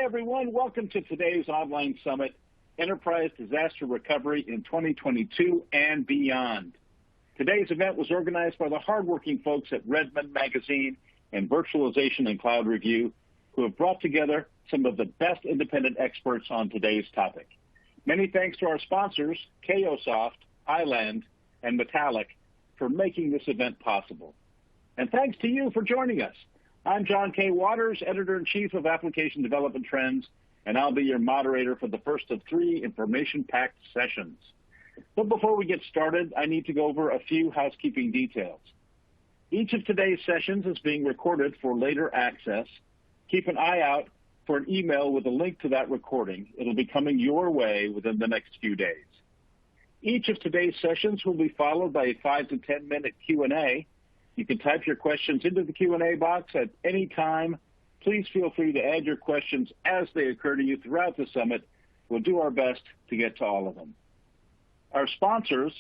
everyone. Welcome to today's online summit, Enterprise Disaster Recovery in 2022 and Beyond. Today's event was organized by the hardworking folks at Redmond Magazine and Virtualization and Cloud Review, who have brought together some of the best independent experts on today's topic. Many thanks to our sponsors, Kayosoft, Island, and Metallic, for making this event possible. And thanks to you for joining us. I'm John K. Waters, Editor-in-Chief of Application Development Trends, and I'll be your moderator for the first of 3 information-packed sessions. But before we get started, I need to go over a few housekeeping details. Each of today's sessions is being recorded for later access. Keep an eye out for an email with a link to that recording. It'll be coming your way within the next few days. Each of today's sessions will be followed by a 5 to 10 minute Q&A. You can type your questions into the Q&A box at any time. Please feel free to add your questions as they occur to you throughout the summit. We'll do our best to get to all of them. Our sponsors,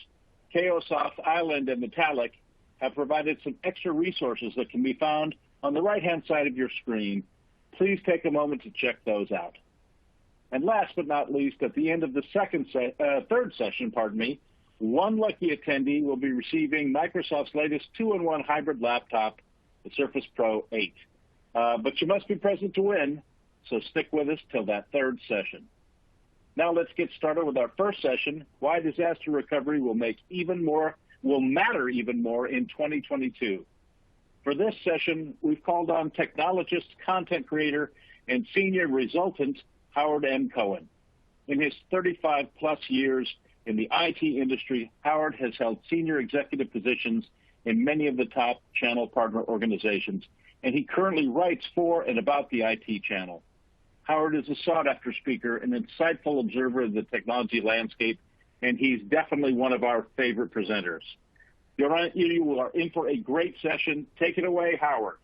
Kayosoft, Island, and Metallic, have provided some extra resources that can be found on the right-hand side of your screen. Please take a moment to check those out. And last but not least, at the end of the third session, one lucky attendee will be receiving Microsoft's latest 2-in-1 hybrid laptop, the Surface Pro 8. But you must be present to win, so stick with us till that third session. Now let's get started with our first session, why disaster recovery will matter even more in 2022. For this session, we've called on technologist, content creator, and senior resultant Howard M. Cohen. In his 35-plus years in the IT industry, Howard has held senior executive positions in many of the top channel partner organizations, and he currently writes for and about the IT channel. Howard is a sought-after speaker, an insightful observer of the technology landscape, and he's definitely one of our favorite presenters. You are in for a great session. Take it away, Howard.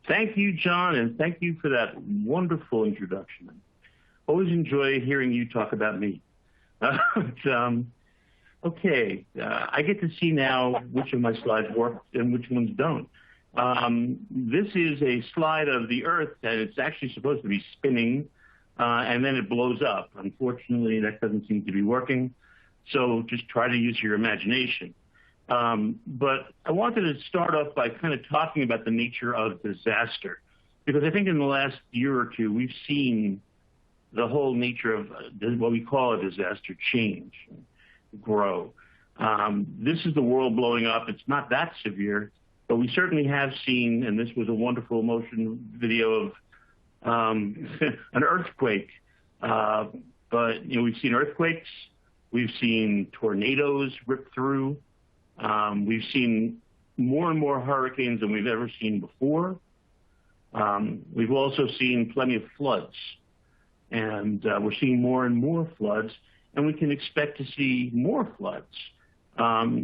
Thank you, John, and thank you for that wonderful introduction. Always enjoy hearing you talk about me. I get to see now which of my slides work and which ones don't. This is a slide of the Earth, and it's actually supposed to be spinning, and then it blows up. Unfortunately, that doesn't seem to be working, so just try to use your imagination. But I wanted to start off by kind of talking about the nature of disaster, because I think in the last year or two, we've seen the whole nature of what we call a disaster change, grow. This is the world blowing up. It's not that severe, but we certainly have seen, and this was a wonderful motion video of an earthquake. But we've seen earthquakes, we've seen tornadoes rip through. We've seen more and more hurricanes than we've ever seen before. We've also seen plenty of floods, and we're seeing more and more floods, and we can expect to see more floods.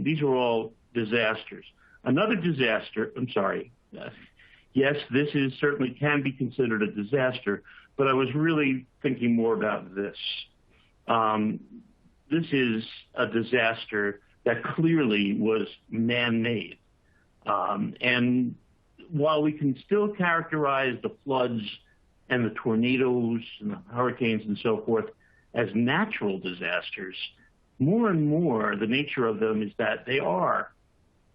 These are all disasters. Another disaster, yes, this is certainly can be considered a disaster, but I was really thinking more about this. This is a disaster that clearly was man-made. And while we can still characterize the floods and the tornadoes and the hurricanes and so forth as natural disasters, more and more the nature of them is that they are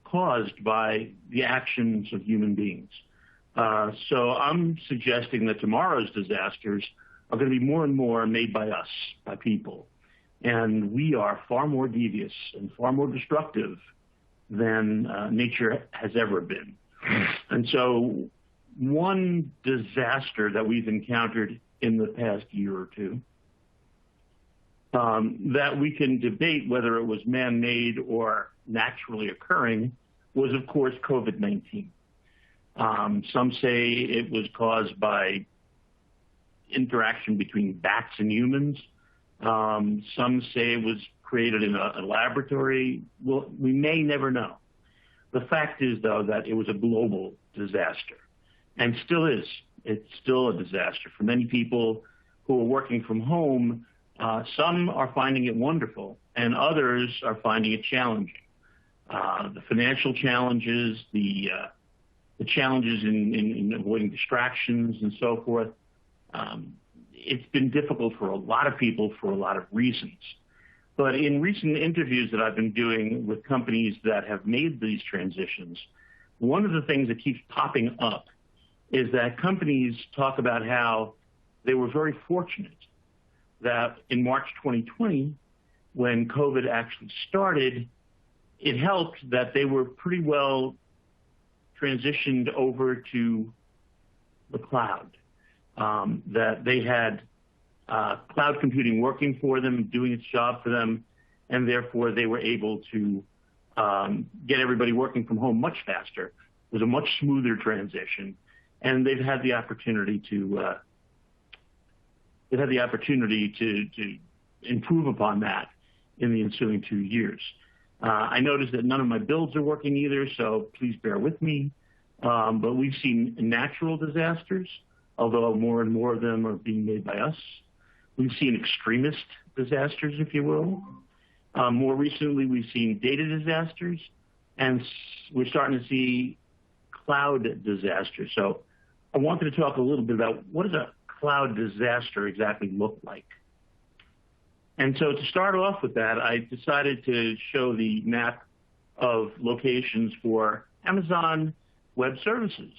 caused by the actions of human beings. So I'm suggesting that tomorrow's disasters are going to be more and more made by us, by people. And we are far more devious and far more destructive than nature has ever been. And so one disaster that we've encountered in the past year or two that we can debate whether it was man-made or naturally occurring was, of course, COVID-19. Some say it was caused by interaction between bats and humans. Some say it was created in a laboratory. Well, we may never know. The fact is, though, that it was a global disaster, and still is. It's still a disaster for many people who are working from home. Some are finding it wonderful, and others are finding it challenging. The financial challenges, the challenges in avoiding distractions and so forth. It's been difficult for a lot of people for a lot of reasons. But in recent interviews that I've been doing with companies that have made these transitions, one of the things that keeps popping up is that companies talk about how they were very fortunate that in March 2020, when COVID actually started, it helped that they were pretty well transitioned over to the cloud, that they had cloud computing working for them, doing its job for them, and therefore they were able to get everybody working from home much faster. It was a much smoother transition, and they've had the opportunity to improve upon that in the ensuing 2 years. I noticed that none of my builds are working either, so please bear with me. But we've seen natural disasters, although more and more of them are being made by us. We've seen extremist disasters, if you will. More recently, we've seen data disasters, and we're starting to see cloud disasters. So I wanted to talk a little bit about what does a cloud disaster exactly look like. And so to start off with that, I decided to show the map of locations for Amazon Web Services.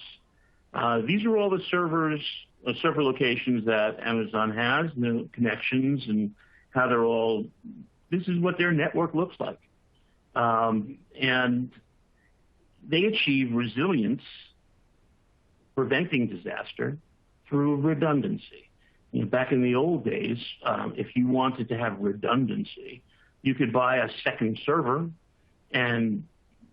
These are all the server locations that Amazon has, the connections, and how they're all, this is what their network looks like. And they achieve resilience, preventing disaster, through redundancy. You know, back in the old days, if you wanted to have redundancy, you could buy a second server and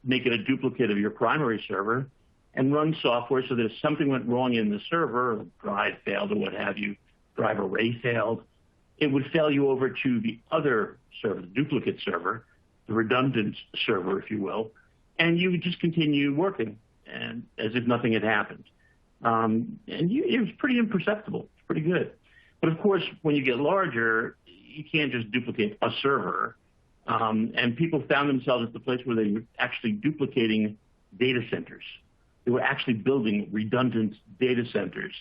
make it a duplicate of your primary server and run software so that if something went wrong in the server, a drive failed or what have you, drive array failed, it would fail you over to the other server, the duplicate server, the redundant server, if you will, and you would just continue working and as if nothing had happened. It was pretty imperceptible. It's pretty good. But of course, when you get larger, you can't just duplicate a server. And people found themselves at the place where they were actually duplicating data centers. They were actually building redundant data centers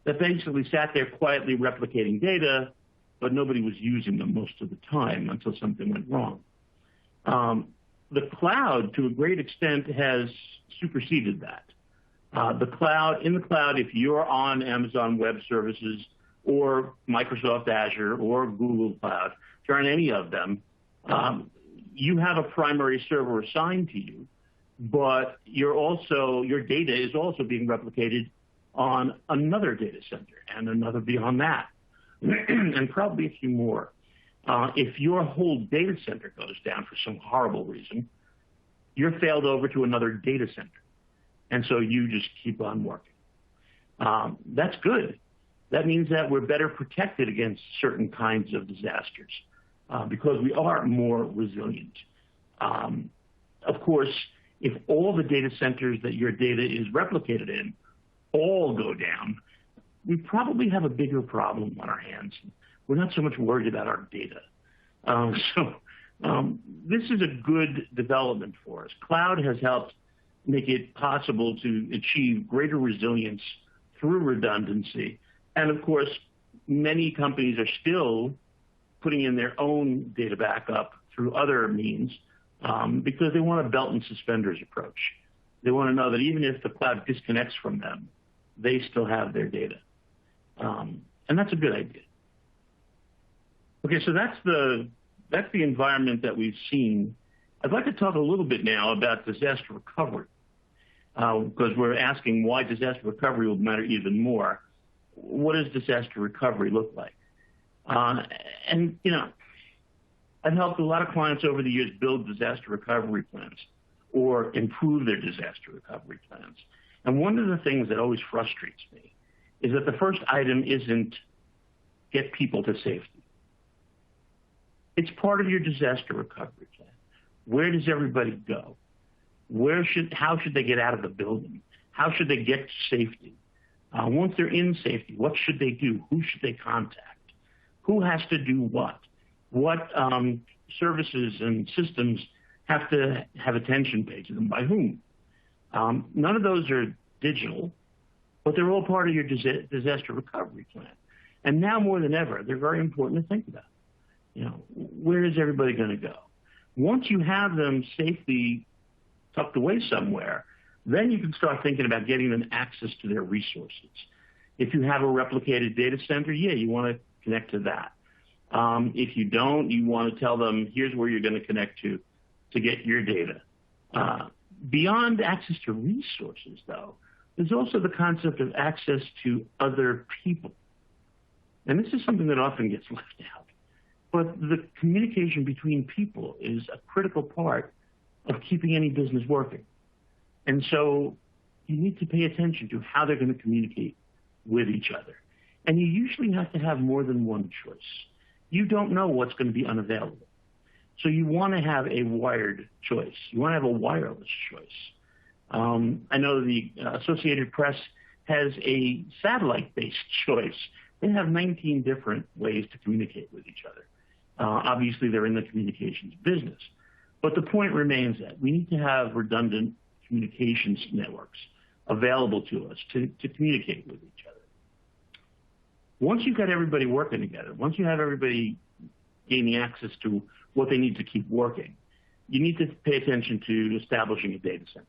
that basically sat there quietly replicating data, but nobody was using them most of the time until something went wrong. The cloud, to a great extent, has superseded that. In the cloud, if you're on Amazon Web Services or Microsoft Azure or Google Cloud, if you're on any of them, you have a primary server assigned to you, but your data is also being replicated on another data center and another beyond that, and probably a few more. If your whole data center goes down for some horrible reason, you're failed over to another data center. And so you just keep on working. That's good. That means that we're better protected against certain kinds of disasters because we are more resilient. Of course, if all the data centers that your data is replicated in all go down, we probably have a bigger problem on our hands. We're not so much worried about our data. This is a good development for us. Cloud has helped make it possible to achieve greater resilience through redundancy. And of course, many companies are still putting in their own data backup through other means because they want a belt and suspenders approach. They want to know that even if the cloud disconnects from them, they still have their data. And that's a good idea. Okay, so that's the environment that we've seen. I'd like to talk a little bit now about disaster recovery because we're asking why disaster recovery will matter even more. What does disaster recovery look like? And, you know, I've helped a lot of clients over the years build disaster recovery plans or improve their disaster recovery plans. And one of the things that always frustrates me is that the first item isn't get people to safety. It's part of your disaster recovery plan. Where does everybody go? How should they get out of the building? How should they get to safety? Once they're in safety, what should they do? Who should they contact? Who has to do what? What services and systems have to have attention paid to them by whom? None of those are digital, but they're all part of your disaster recovery plan. And now more than ever, they're very important to think about. Where is everybody going to go? Once you have them safely tucked away somewhere, then you can start thinking about getting them access to their resources. If you have a replicated data center, you want to connect to that. If you don't, you want to tell them, here's where you're going to connect to get your data. Beyond access to resources, though, there's also the concept of access to other people. And this is something that often gets left out. But the communication between people is a critical part of keeping any business working. And so you need to pay attention to how they're going to communicate with each other. And you usually have to have more than one choice. You don't know what's going to be unavailable. So you want to have a wired choice. You want to have a wireless choice. I know the Associated Press has a satellite-based choice. They have 19 different ways to communicate with each other. Obviously, they're in the communications business. But the point remains that we need to have redundant communications networks available to us to communicate with each other. Once you've got everybody working together, once you have everybody gaining access to what they need to keep working, you need to pay attention to establishing a data center.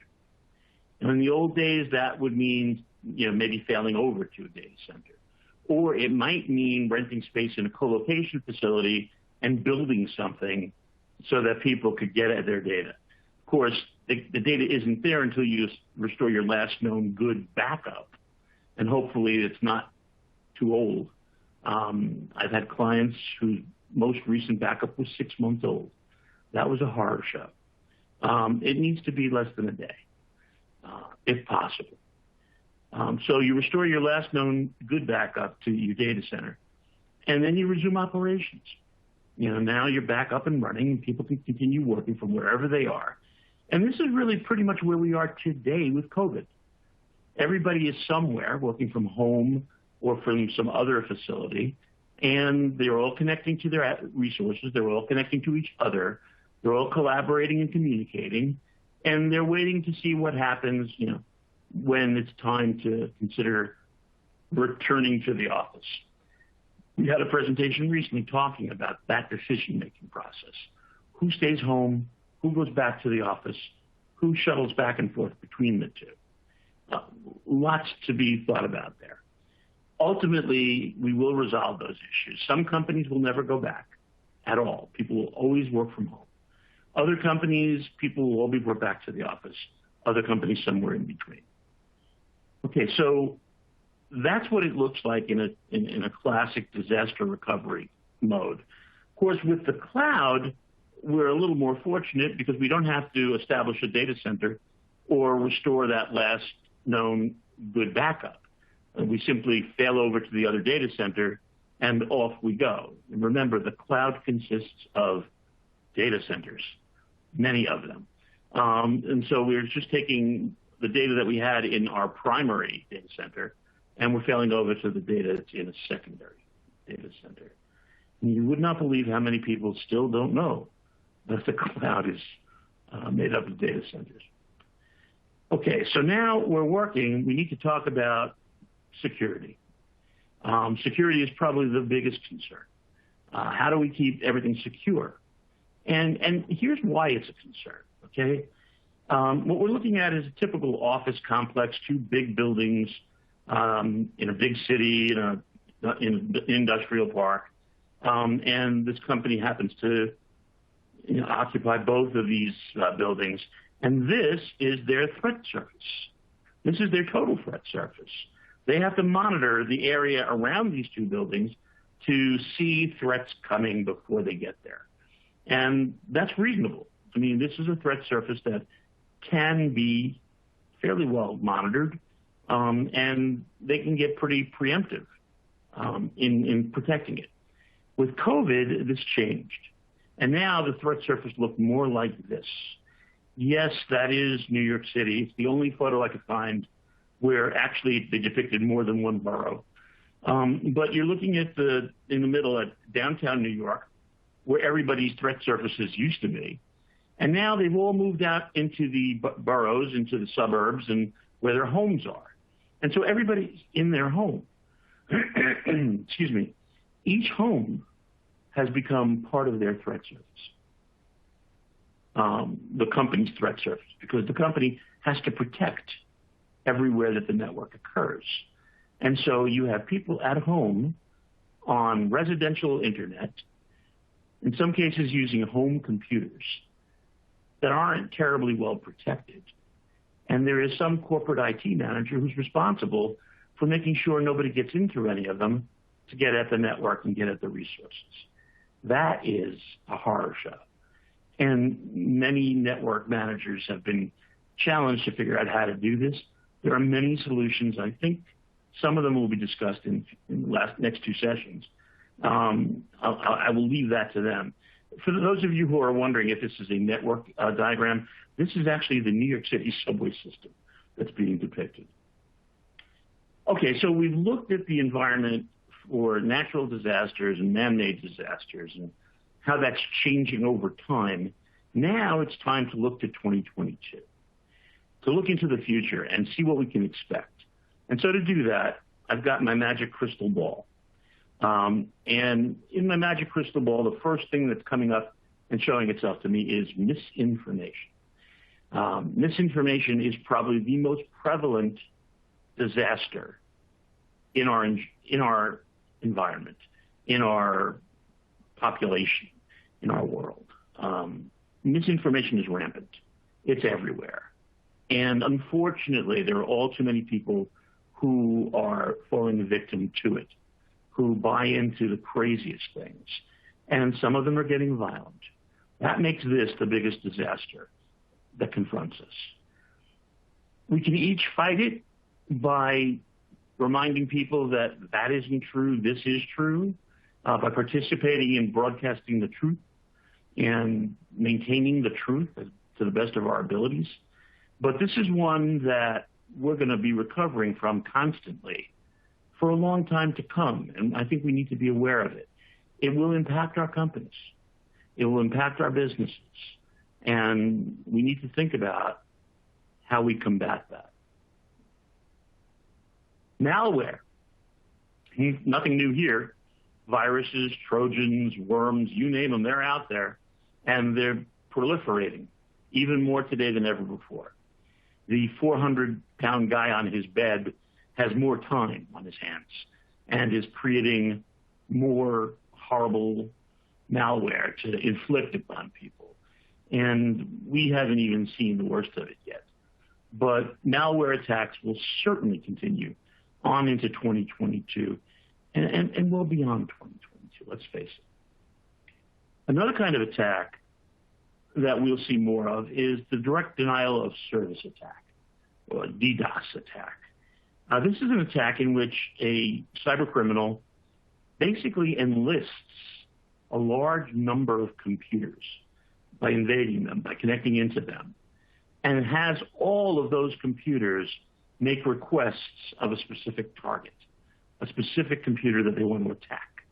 And in the old days, that would mean maybe failing over to a data center. Or it might mean renting space in a co-location facility and building something so that people could get at their data. Of course, the data isn't there until you restore your last known good backup. And hopefully it's not too old. I've had clients whose most recent backup was 6 months old. That was a horror show. It needs to be less than a day, if possible. So you restore your last known good backup to your data center, and then you resume operations. Now you're back up and running, and people can continue working from wherever they are. And this is really pretty much where we are today with COVID. Everybody is somewhere working from home or from some other facility, and they're all connecting to their resources. They're all connecting to each other. They're all collaborating and communicating, and they're waiting to see what happens, when it's time to consider returning to the office. We had a presentation recently talking about that decision-making process. Who stays home? Who goes back to the office? Who shuttles back and forth between the two? Lots to be thought about there. Ultimately, we will resolve those issues. Some companies will never go back at all. People will always work from home. Other companies, people will always work back to the office. Other companies, somewhere in between. Okay, so that's what it looks like in a classic disaster recovery mode. Of course, with the cloud, we're a little more fortunate because we don't have to establish a data center or restore that last known good backup. We simply fail over to the other data center and off we go. And remember, the cloud consists of data centers, many of them. And so we're just taking the data that we had in our primary data center, and we're failing over to the data that's in a secondary data center. And you would not believe how many people still don't know that the cloud is made up of data centers. Okay, so now we need to talk about security. Security is probably the biggest concern. How do we keep everything secure? And here's why it's a concern, okay? What we're looking at is a typical office complex, 2 big buildings in a big city, in an industrial park. And this company happens to occupy both of these buildings. And this is their threat surface. This is their total threat surface. They have to monitor the area around these 2 buildings to see threats coming before they get there. And that's reasonable. I mean, this is a threat surface that can be fairly well monitored, and they can get pretty preemptive in protecting it. With COVID, this changed. And now the threat surface looked more like this. Yes, that is New York City. It's the only photo I could find where actually they depicted more than one borough. But you're looking at in the middle at downtown New York, where everybody's threat surfaces used to be. And now they've all moved out into the boroughs, into the suburbs, and where their homes are. And so everybody's in their home. excuse me, each home has become part of their threat surface, the company's threat surface, because the company has to protect everywhere that the network occurs. And so you have people at home on residential internet, in some cases using home computers that aren't terribly well protected. And there is some corporate IT manager who's responsible for making sure nobody gets into any of them to get at the network and get at the resources. That is a horror show. And many network managers have been challenged to figure out how to do this. There are many solutions. I think some of them will be discussed in the next two sessions. I will leave that to them. For those of you who are wondering if this is a network diagram, this is actually the New York City subway system that's being depicted. Okay, so we've looked at the environment for natural disasters and man-made disasters and how that's changing over time. Now it's time to look to 2022, to look into the future and see what we can expect. And so to do that, I've got my magic crystal ball. And in my magic crystal ball, the first thing that's coming up and showing itself to me is misinformation. Misinformation is probably the most prevalent disaster in our environment, in our population, in our world. Misinformation is rampant. It's everywhere. And unfortunately, there are all too many people who are falling victim to it, who buy into the craziest things. And some of them are getting violent. That makes this the biggest disaster that confronts us. We can each fight it by reminding people that that isn't true, this is true, by participating in broadcasting the truth and maintaining the truth to the best of our abilities. But this is one that we're going to be recovering from constantly for a long time to come, and I think we need to be aware of it. It will impact our companies. It will impact our businesses, and we need to think about how we combat that. Malware, nothing new here. Viruses, Trojans, worms, you name them, they're out there, and they're proliferating, even more today than ever before. The 400-pound guy on his bed has more time on his hands and is creating more horrible malware to inflict upon people. And we haven't even seen the worst of it yet. But malware attacks will certainly continue on into 2022 and well beyond 2022, let's face it. Another kind of attack that we'll see more of is the direct denial of service attack, or a DDoS attack. This is an attack in which a cybercriminal basically enlists a large number of computers by invading them, by connecting into them, and has all of those computers make requests of a specific target, a specific computer that they want to attack.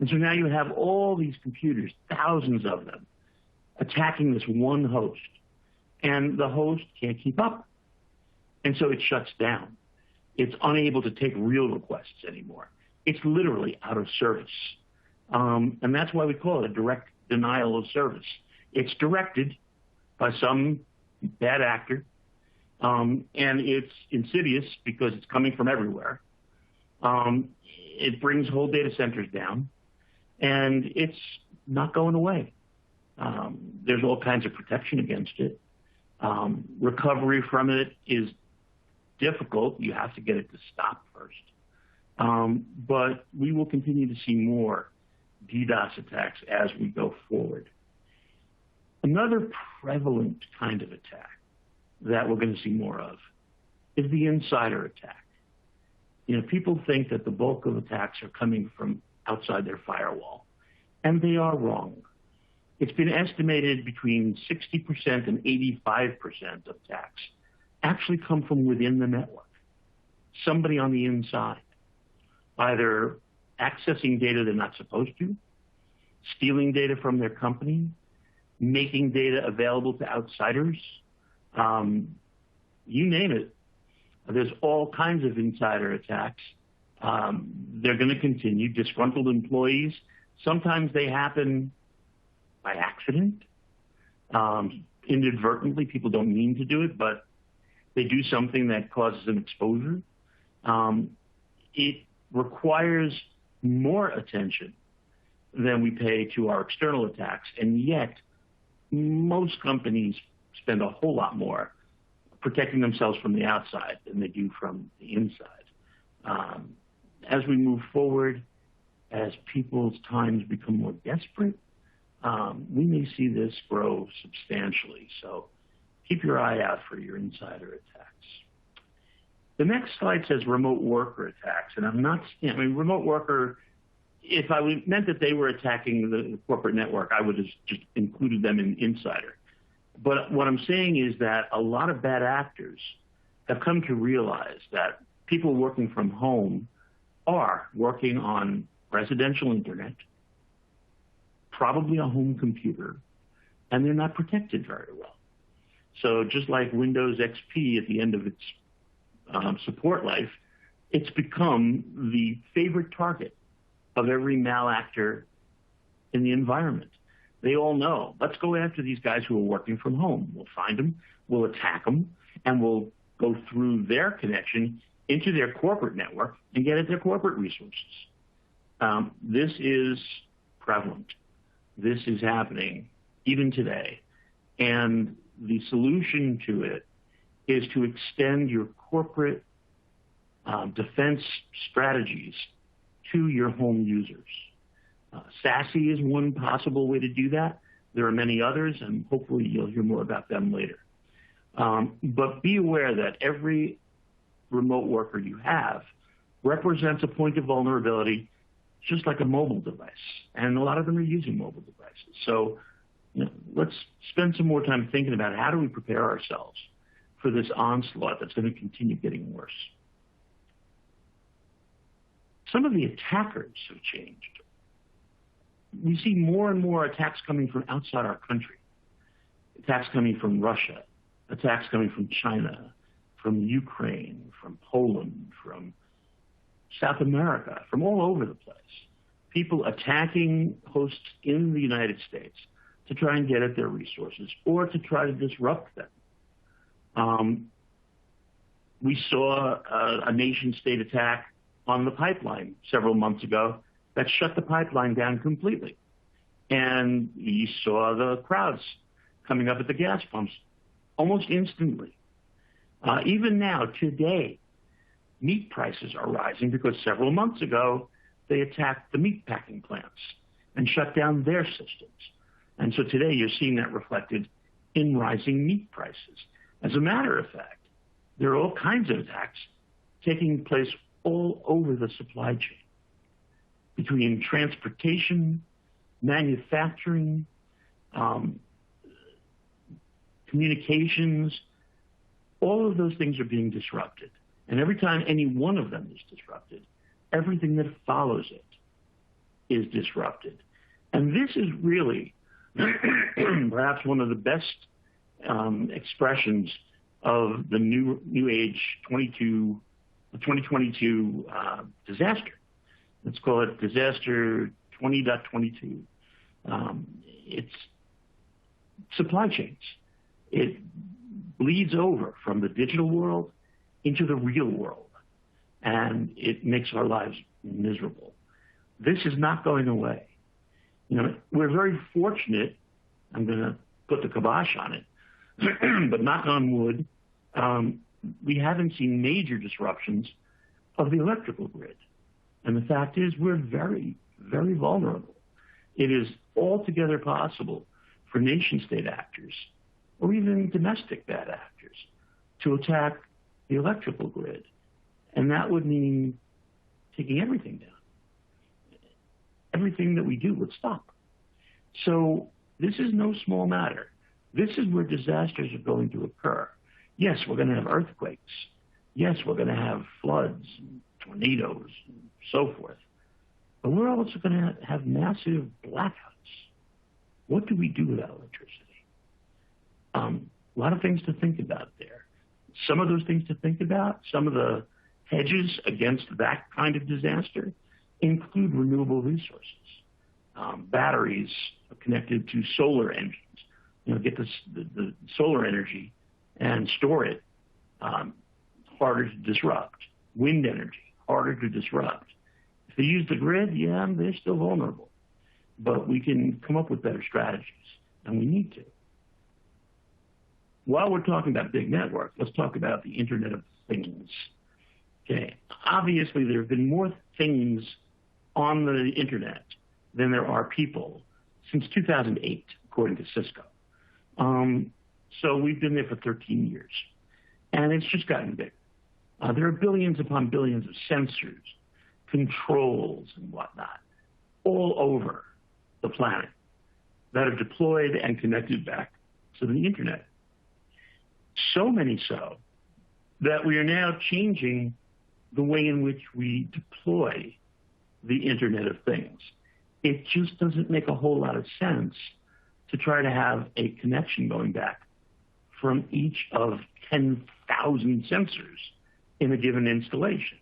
And so now you have all these computers, thousands of them, attacking this one host, and the host can't keep up. And so it shuts down. It's unable to take real requests anymore. It's literally out of service. And that's why we call it a direct denial of service. It's directed by some bad actor, and it's insidious because it's coming from everywhere. It brings whole data centers down, and it's not going away. There's all kinds of protection against it. Recovery from it is difficult. You have to get it to stop first. But we will continue to see more DDoS attacks as we go forward. Another prevalent kind of attack that we're going to see more of is the insider attack. You know, people think that the bulk of attacks are coming from outside their firewall, and they are wrong. It's been estimated between 60% and 85% of attacks actually come from within the network. Somebody on the inside, either accessing data they're not supposed to, stealing data from their company, making data available to outsiders, you name it. There's all kinds of insider attacks They're going to continue. Disgruntled employees, sometimes they happen by accident, inadvertently. People don't mean to do it, but they do something that causes an exposure. It requires more attention than we pay to our external attacks, and yet most companies spend a whole lot more protecting themselves from the outside than they do from the inside. As we move forward, as people's times become more desperate, we may see this grow substantially. So keep your eye out for your insider attacks. The next slide says remote worker attacks, and remote worker, if I meant that they were attacking the corporate network, I would have just included them in insider. But what I'm saying is that a lot of bad actors have come to realize that people working from home are working on residential internet, probably a home computer, and they're not protected very well. So just like Windows XP at the end of its support life, it's become the favorite target of every malactor in the environment. They all know, let's go after these guys who are working from home. We'll find them, we'll attack them, and we'll go through their connection into their corporate network and get at their corporate resources. This is prevalent. This is happening even today. And the solution to it is to extend your corporate defense strategies to your home users. SASE is one possible way to do that. There are many others, and hopefully you'll hear more about them later. But be aware that every remote worker you have represents a point of vulnerability, just like a mobile device. And a lot of them are using mobile devices. So let's spend some more time thinking about how do we prepare ourselves for this onslaught that's going to continue getting worse. Some of the attackers have changed. We see more and more attacks coming from outside our country. Attacks coming from Russia, attacks coming from China, from Ukraine, from Poland, from South America, from all over the place. People attacking hosts in the United States to try and get at their resources or to try to disrupt them. We saw a nation-state attack on the pipeline several months ago that shut the pipeline down completely. And you saw the crowds coming up at the gas pumps almost instantly. Even now, today, meat prices are rising because several months ago, they attacked the meat packing plants and shut down their systems. And so today you're seeing that reflected in rising meat prices. As a matter of fact, there are all kinds of attacks taking place all over the supply chain, between transportation, manufacturing, communications. All of those things are being disrupted. And every time any one of them is disrupted, everything that follows it is disrupted. And this is really perhaps one of the best expressions of the new age 2022 disaster. Let's call it disaster 20.22. It's supply chains. It bleeds over from the digital world into the real world, and it makes our lives miserable. This is not going away. We're very fortunate. I'm going to put the kibosh on it, but knock on wood, we haven't seen major disruptions of the electrical grid. And the fact is we're very, very vulnerable. It is altogether possible for nation-state actors or even domestic bad actors to attack the electrical grid. And that would mean taking everything down. Everything that we do would stop. So this is no small matter. This is where disasters are going to occur. Yes, we're going to have earthquakes. Yes, we're going to have floods, and tornadoes, and so forth. But we're also going to have massive blackouts. What do we do without electricity? A lot of things to think about there. Some of those things to think about, some of the hedges against that kind of disaster include renewable resources. Batteries connected to solar engines, get the solar energy and store it, harder to disrupt. Wind energy, harder to disrupt. If they use the grid, yeah, they're still vulnerable. But we can come up with better strategies, and we need to. While we're talking about big networks, let's talk about the Internet of Things. Okay, obviously there have been more things on the Internet than there are people since 2008, according to Cisco. So we've been there for 13 years, and it's just gotten bigger. There are billions upon billions of sensors, controls, and whatnot all over the planet that are deployed and connected back to the Internet. So many so that we are now changing the way in which we deploy the Internet of Things. It just doesn't make a whole lot of sense to try to have a connection going back from each of 10,000 sensors in a given installation.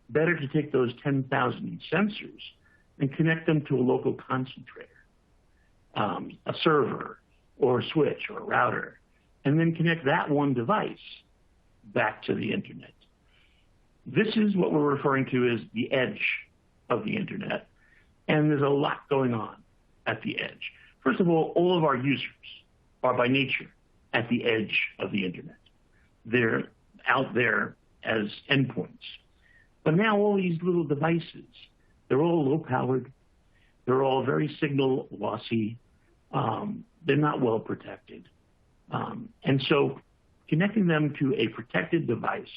Better to take those 10,000 sensors and connect them to a local concentrator, a server or a switch or a router, and then connect that one device back to the Internet. This is what we're referring to as the edge of the Internet, and there's a lot going on at the edge. First of all of our users are by nature at the edge of the Internet. They're out there as endpoints. But now all these little devices, they're all low-powered, they're all very signal lossy, they're not well protected. And so connecting them to a protected device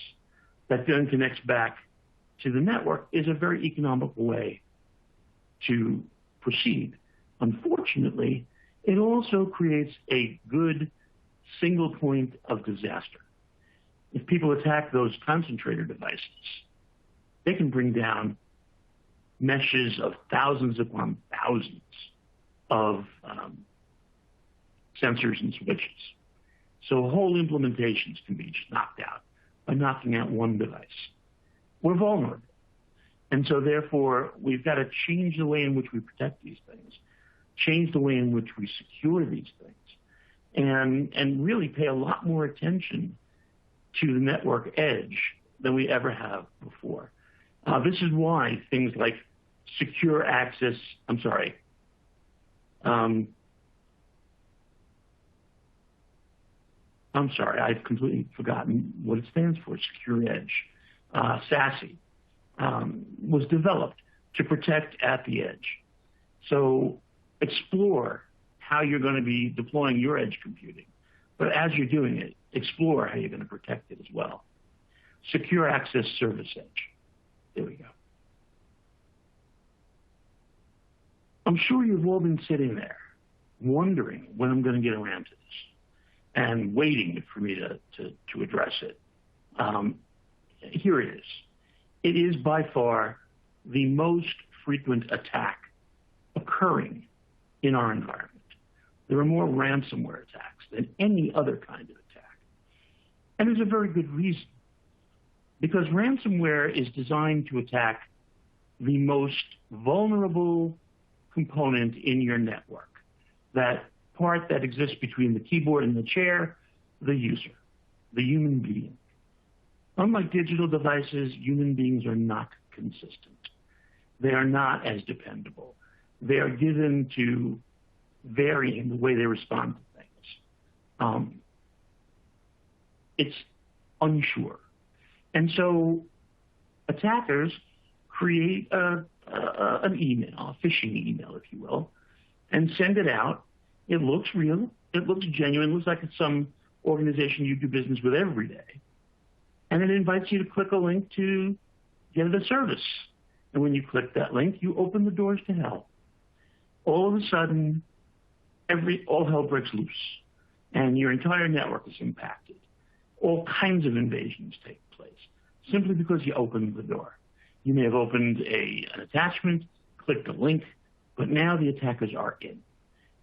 that then connects back to the network is a very economical way to proceed. Unfortunately, it also creates a good single point of disaster. If people attack those concentrator devices, they can bring down meshes of thousands upon thousands of sensors and switches. So whole implementations can be just knocked out by knocking out one device. We're vulnerable. And so therefore, we've got to change the way in which we protect these things, change the way in which we secure these things, and really pay a lot more attention to the network edge than we ever have before. This is why things like secure access, I've completely forgotten what it stands for, Secure Edge. SASE was developed to protect at the edge. So explore how you're going to be deploying your edge computing. But as you're doing it, explore how you're going to protect it as well. Secure Access Service Edge. There we go. I'm sure you've all been sitting there wondering when I'm going to get around to this and waiting for me to address it. Here it is. It is by far the most frequent attack occurring in our environment. There are more ransomware attacks than any other kind of attack. And there's a very good reason. Because ransomware is designed to attack the most vulnerable component in your network, that part that exists between the keyboard and the chair, the user, the human being. Unlike digital devices, human beings are not consistent. They are not as dependable. They are given to vary in the way they respond to things. It's unsure. And so attackers create an email, a phishing email, if you will, and send it out. It looks real. It looks genuine. It looks like it's some organization you do business with every day. And it invites you to click a link to get a service. And when you click that link, you open the doors to hell. All of a sudden, all hell breaks loose, and your entire network is impacted. All kinds of invasions take place simply because you opened the door. You may have opened an attachment, clicked a link, but now the attackers are in,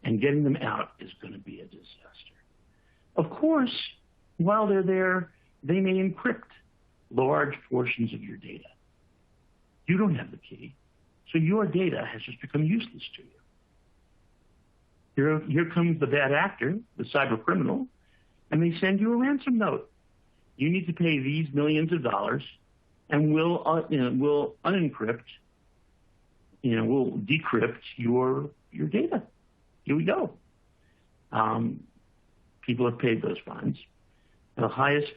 and getting them out is going to be a disaster. Of course, while they're there, they may encrypt large portions of your data. You don't have the key, so your data has just become useless to you. Here comes the bad actor, the cyber criminal, and they send you a ransom note. You need to pay these millions of dollars, and we'll unencrypt, we'll decrypt your data. Here we go. People have paid those fines. The highest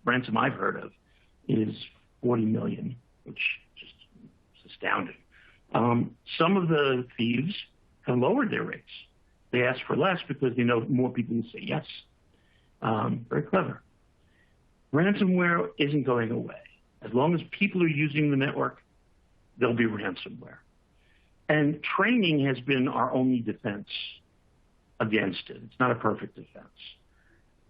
ransom I've heard of is $40 million, which just is astounding. Some of the thieves have lowered their rates. They ask for less because they know more people will say yes. Very clever. Ransomware isn't going away. As long as people are using the network, there'll be ransomware. And training has been our only defense against it. It's not a perfect defense.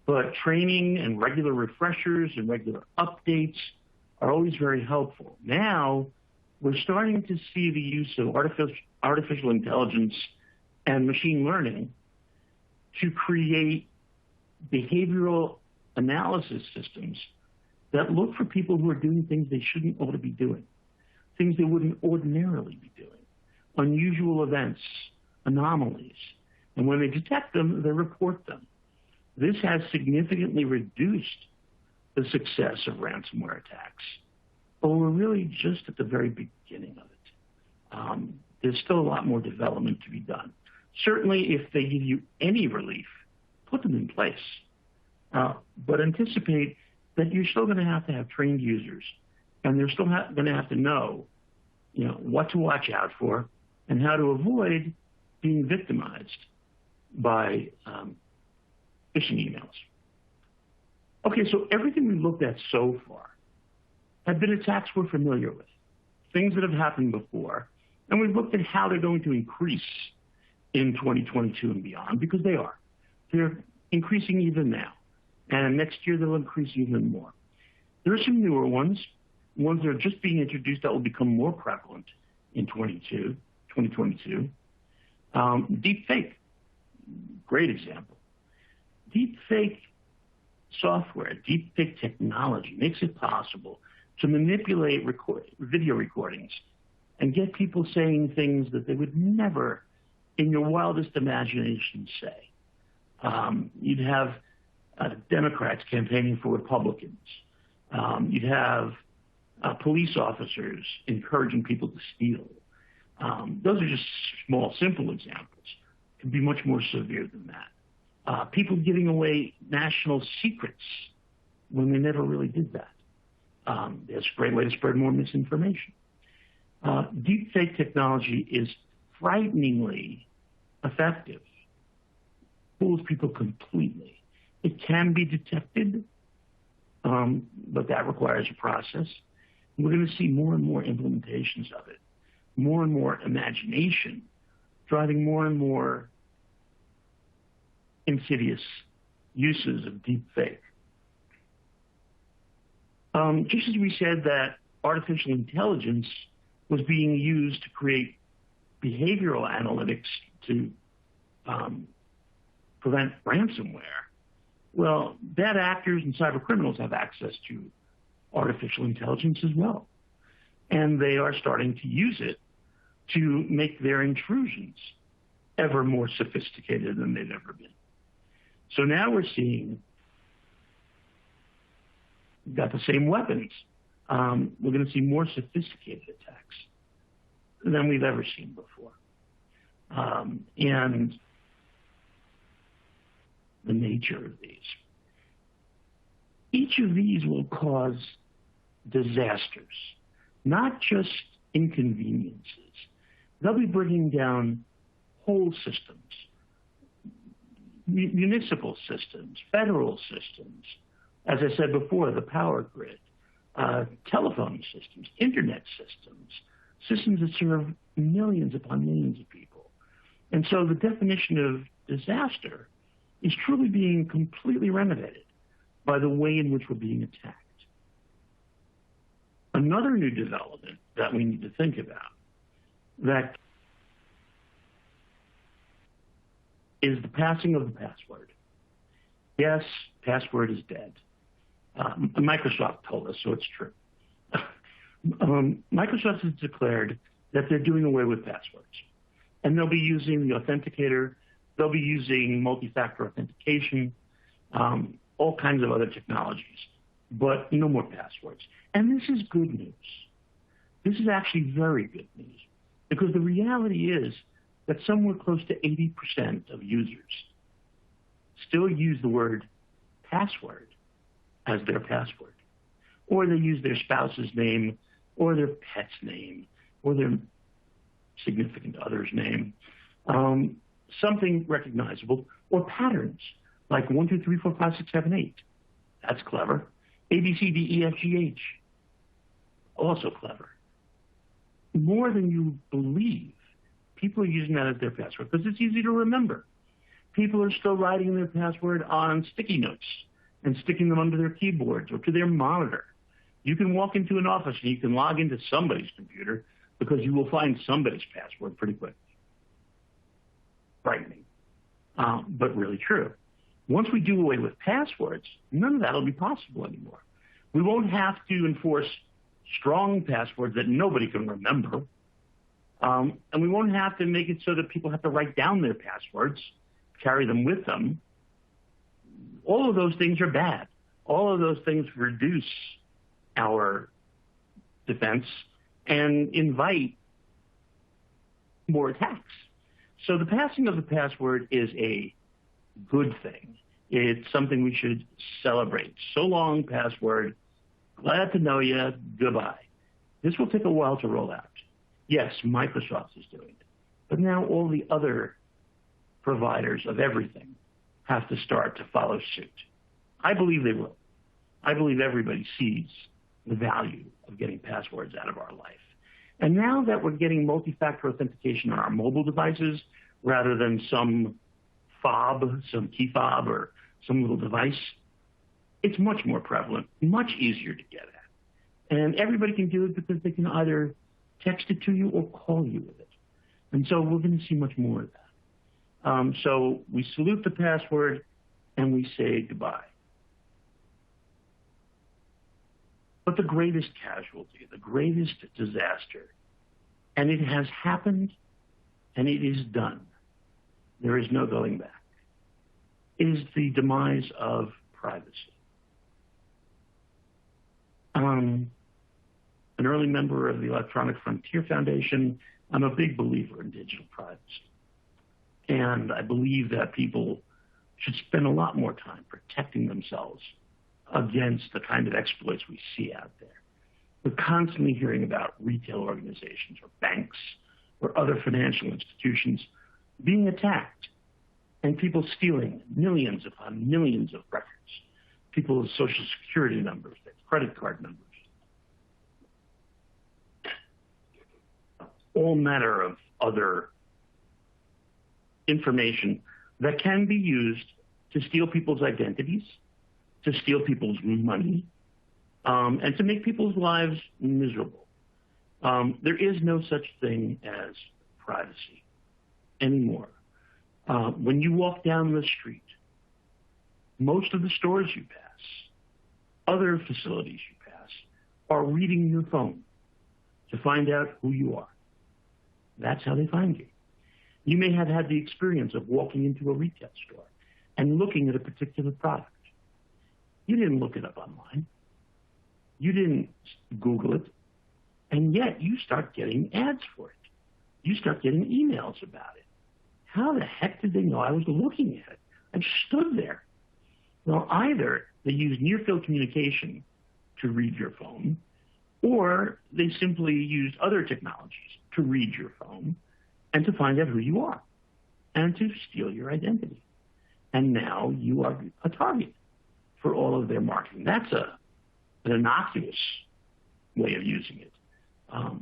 But training and regular refreshers and regular updates are always very helpful. Now, we're starting to see the use of artificial intelligence and machine learning to create behavioral analysis systems that look for people who are doing things they shouldn't ought to be doing, things they wouldn't ordinarily be doing, unusual events, anomalies. And when they detect them, they report them. This has significantly reduced the success of ransomware attacks. But we're really just at the very beginning of it. There's still a lot more development to be done. Certainly, if they give you any relief, put them in place. But anticipate that you're still going to have trained users, and they're still going to have to know, what to watch out for and how to avoid being victimized by phishing emails. Okay, so everything we've looked at so far have been attacks we're familiar with, things that have happened before, and we've looked at how they're going to increase in 2022 and beyond, because they are. They're increasing even now, and next year they'll increase even more. There are some newer ones that are just being introduced that will become more prevalent in 2022. Deep fake, great example. Deep fake software, deep fake technology makes it possible to manipulate video recordings and get people saying things that they would never, in your wildest imagination, say. You'd have Democrats campaigning for Republicans. You'd have police officers encouraging people to steal. Those are just small, simple examples. It can be much more severe than that. People giving away national secrets when they never really did that. It's a great way to spread more misinformation. Deepfake technology is frighteningly effective. Fools people completely. It can be detected, but that requires a process. We're going to see more and more implementations of it, more and more imagination, driving more and more insidious uses of deep fake. Just as we said that artificial intelligence was being used to create behavioral analytics to prevent ransomware, well, bad actors and cyber criminals have access to artificial intelligence as well. And they are starting to use it to make their intrusions ever more sophisticated than they've ever been. So now we're seeing we've got the same weapons. We're going to see more sophisticated attacks than we've ever seen before. And the nature of these. Each of these will cause disasters, not just inconveniences. They'll be bringing down whole systems, municipal systems, federal systems, as I said before, the power grid, telephone systems, internet systems that serve millions upon millions of people. And so the definition of disaster is truly being completely renovated by the way in which we're being attacked. Another new development that we need to think about that is the passing of the password. Yes, password is dead. Microsoft told us, so it's true. Microsoft has declared that they're doing away with passwords. And they'll be using the authenticator. They'll be using multi-factor authentication, all kinds of other technologies, but no more passwords. And this is good news. This is actually very good news, because the reality is that somewhere close to 80% of users still use the word password as their password. Or they use their spouse's name, or their pet's name, or their significant other's name, something recognizable, or patterns like 1, 2, 3, 4, 5, 6, 7, 8. That's clever. A, B, C, D, E, F, G, H. Also clever. More than you believe, people are using that as their password because it's easy to remember. People are still writing their password on sticky notes and sticking them under their keyboards or to their monitor. You can walk into an office and you can log into somebody's computer because you will find somebody's password pretty quickly. Frightening, but really true. Once we do away with passwords, none of that will be possible anymore. We won't have to enforce strong passwords that nobody can remember. And we won't have to make it so that people have to write down their passwords, carry them with them. All of those things are bad. All of those things reduce our defense and invite more attacks. So the passing of the password is a good thing. It's something we should celebrate. So long, password. Glad to know you. Goodbye. This will take a while to roll out. Yes, Microsoft is doing it. But now all the other providers of everything have to start to follow suit. I believe they will. I believe everybody sees the value of getting passwords out of our life. And now that we're getting multi-factor authentication on our mobile devices rather than some fob, some key fob, or some little device, it's much more prevalent, much easier to get at. And everybody can do it because they can either text it to you or call you with it. And so we're going to see much more of that. So we salute the password and we say goodbye. But the greatest casualty, the greatest disaster, and it has happened and it is done. There is no going back. Is the demise of privacy. An early member of the Electronic Frontier Foundation, I'm a big believer in digital privacy. And I believe that people should spend a lot more time protecting themselves against the kind of exploits we see out there. We're constantly hearing about retail organizations or banks or other financial institutions being attacked and people stealing millions upon millions of records, people's social security numbers, their credit card numbers, all manner of other information that can be used to steal people's identities, to steal people's money, and to make people's lives miserable. There is no such thing as privacy anymore. When you walk down the street, most of the stores you pass, other facilities you pass, are reading your phone to find out who you are. That's how they find you. You may have had the experience of walking into a retail store and looking at a particular product. You didn't look it up online. You didn't Google it. And yet you start getting ads for it. You start getting emails about it. How the heck did they know I was looking at it? I just stood there. Well, either they use near-field communication to read your phone, or they simply used other technologies to read your phone and to find out who you are and to steal your identity. And now you are a target for all of their marketing. That's an innocuous way of using it.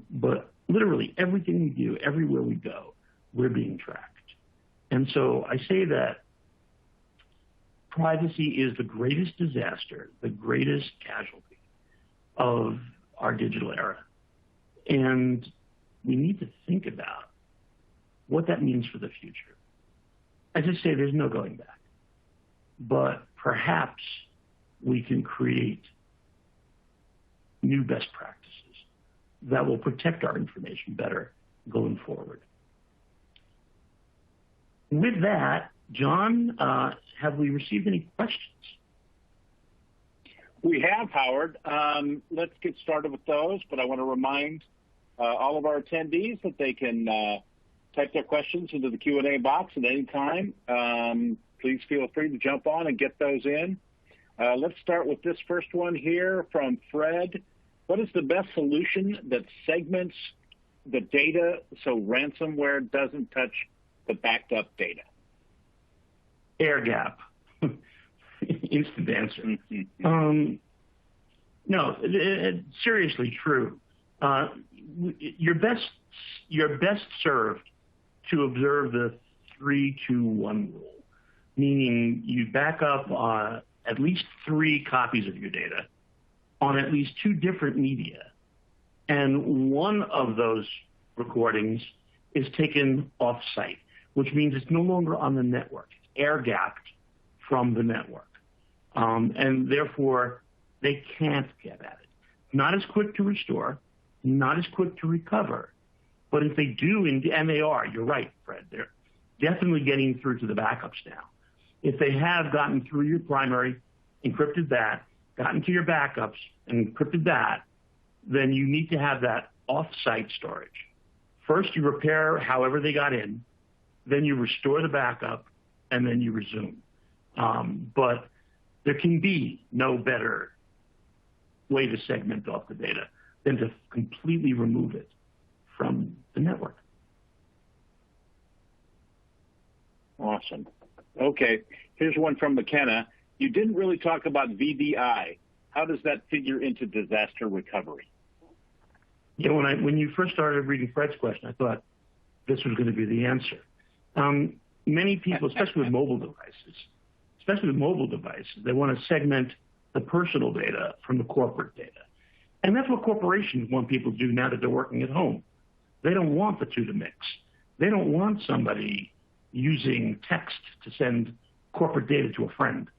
But literally everything we do, everywhere we go, we're being tracked. And so I say that privacy is the greatest disaster, the greatest casualty of our digital era. And we need to think about what that means for the future. As I say, there's no going back. But perhaps we can create new best practices that will protect our information better going forward. With that, John, have we received any questions? We have, Howard. Let's get started with those, but I want to remind all of our attendees that they can type their questions into the Q&A box at any time. Please feel free to jump on and get those in. Let's start with this first one here from Fred. What is the best solution that segments the data so ransomware doesn't touch the backed up data? Air gap. Instant answer. No, seriously true. You're best served to observe the 3-2-1 rule, meaning you back up at least 3 copies of your data on at least 2 different media, and one of those recordings is taken off-site, which means it's no longer on the network. It's air-gapped from the network. And therefore, they can't get at it. Not as quick to restore, not as quick to recover, but if they do, and they are, you're right, Fred, they're definitely getting through to the backups now. If they have gotten through your primary, encrypted that, gotten to your backups, and encrypted that, then you need to have that off-site storage. First, you repair however they got in, then you restore the backup, and then you resume. But there can be no better way to segment off the data than to completely remove it from the network. Awesome. Okay, here's one from McKenna. You didn't really talk about VDI. How does that figure into disaster recovery? Yeah, when you first started reading Fred's question, I thought this was going to be the answer. Many people, especially with mobile devices, they want to segment the personal data from the corporate data. And that's what corporations want people to do now that they're working at home. They don't want the two to mix. They don't want somebody using text to send corporate data to a friend.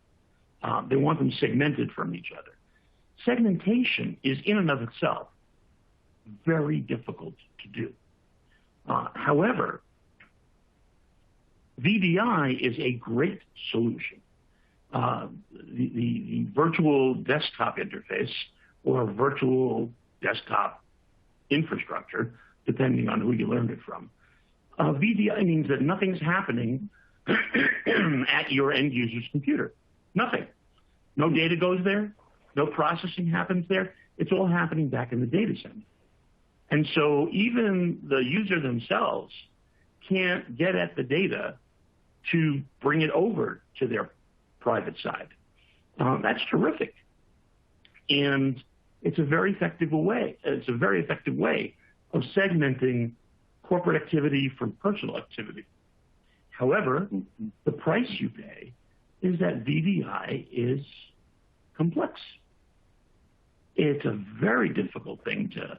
They want them segmented from each other. Segmentation is in and of itself very difficult to do. However, VDI is a great solution. The virtual desktop interface or virtual desktop infrastructure, depending on who you learned it from. VDI means that nothing's happening at your end user's computer. Nothing. No data goes there. No processing happens there. It's all happening back in the data center. And so even the user themselves can't get at the data to bring it over to their private side. That's terrific. And it's a very effective way. It's a very effective way of segmenting corporate activity from personal activity. However, the price you pay is that VDI is complex. It's a very difficult thing to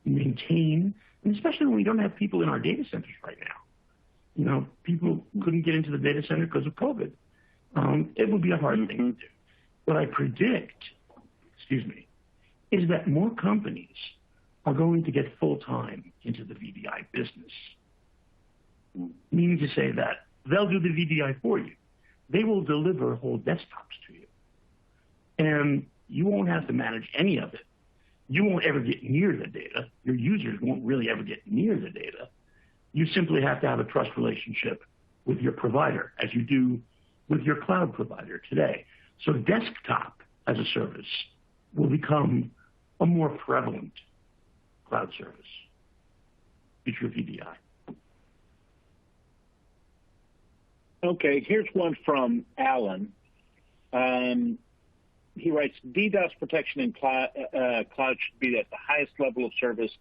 maintain, and especially when we don't have people in our data centers right now. You know, people couldn't get into the data center because of COVID. It would be a hard thing to do. What I predict, is that more companies are going to get full-time into the VDI business. Meaning to say that they'll do the VDI for you. They will deliver whole desktops to you. And you won't have to manage any of it. You won't ever get near the data. Your users won't really ever get near the data. You simply have to have a trust relationship with your provider, as you do with your cloud provider today. So desktop as a service will become a more prevalent cloud service. Future of VDI. Okay, here's one from Alan. He writes, DDoS protection in cloud should be at the highest level of service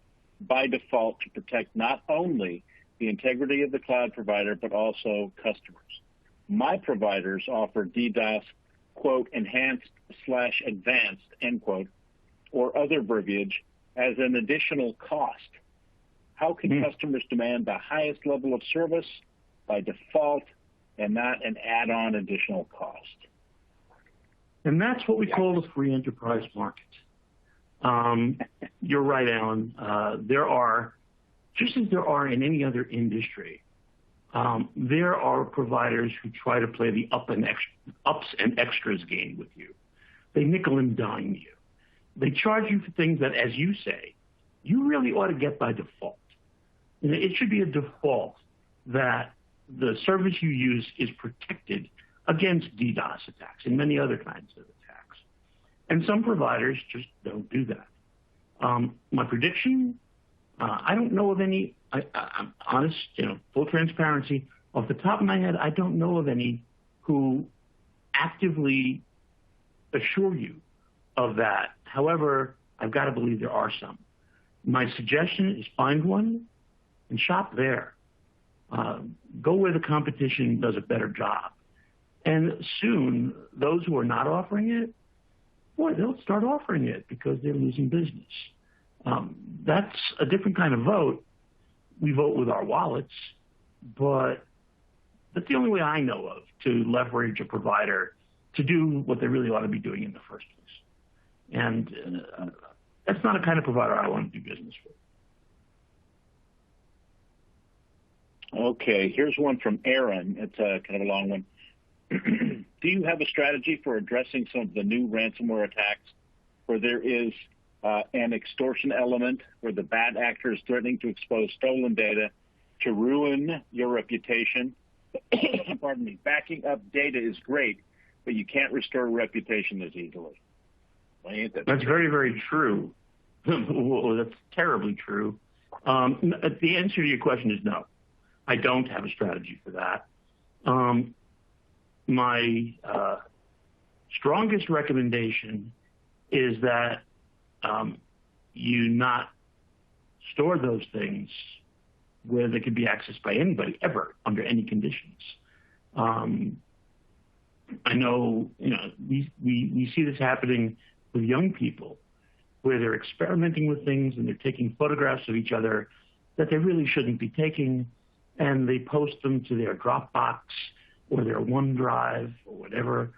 by default to protect not only the integrity of the cloud provider, but also customers. My providers offer DDoS, quote, enhanced/advanced, end quote, or other verbiage as an additional cost. How can customers demand the highest level of service by default and not an add-on additional cost? And that's what we call the free enterprise market. You're right, Alan. There are, just as there are in any other industry, there are providers who try to play the ups and extras game with you. They nickel and dime you. They charge you for things that, as you say, you really ought to get by default. You know, it should be a default that the service you use is protected against DDoS attacks and many other kinds of attacks. And some providers just don't do that. My prediction, I don't know of any, I'm honest, full transparency. Off the top of my head, I don't know of any who actively assure you of that. However, I've got to believe there are some. My suggestion is find one and shop there. Go where the competition does a better job. And soon, those who are not offering it, boy, they'll start offering it because they're losing business. That's a different kind of vote. We vote with our wallets, but that's the only way I know of to leverage a provider to do what they really ought to be doing in the first place. And that's not a kind of provider I want to do business with. Okay, here's one from Aaron. It's kind of a long one. Do you have a strategy for addressing some of the new ransomware attacks where there is an extortion element where the bad actor is threatening to expose stolen data to ruin your reputation? Pardon me. Backing up data is great, but you can't restore a reputation as easily. Well, ain't that That's very, very true. Well, that's terribly true. The answer to your question is no. I don't have a strategy for that. My strongest recommendation is that you not store those things where they could be accessed by anybody ever under any conditions. I know, we see this happening with young people where they're experimenting with things and they're taking photographs of each other that they really shouldn't be taking, and they post them to their Dropbox or their OneDrive or whatever,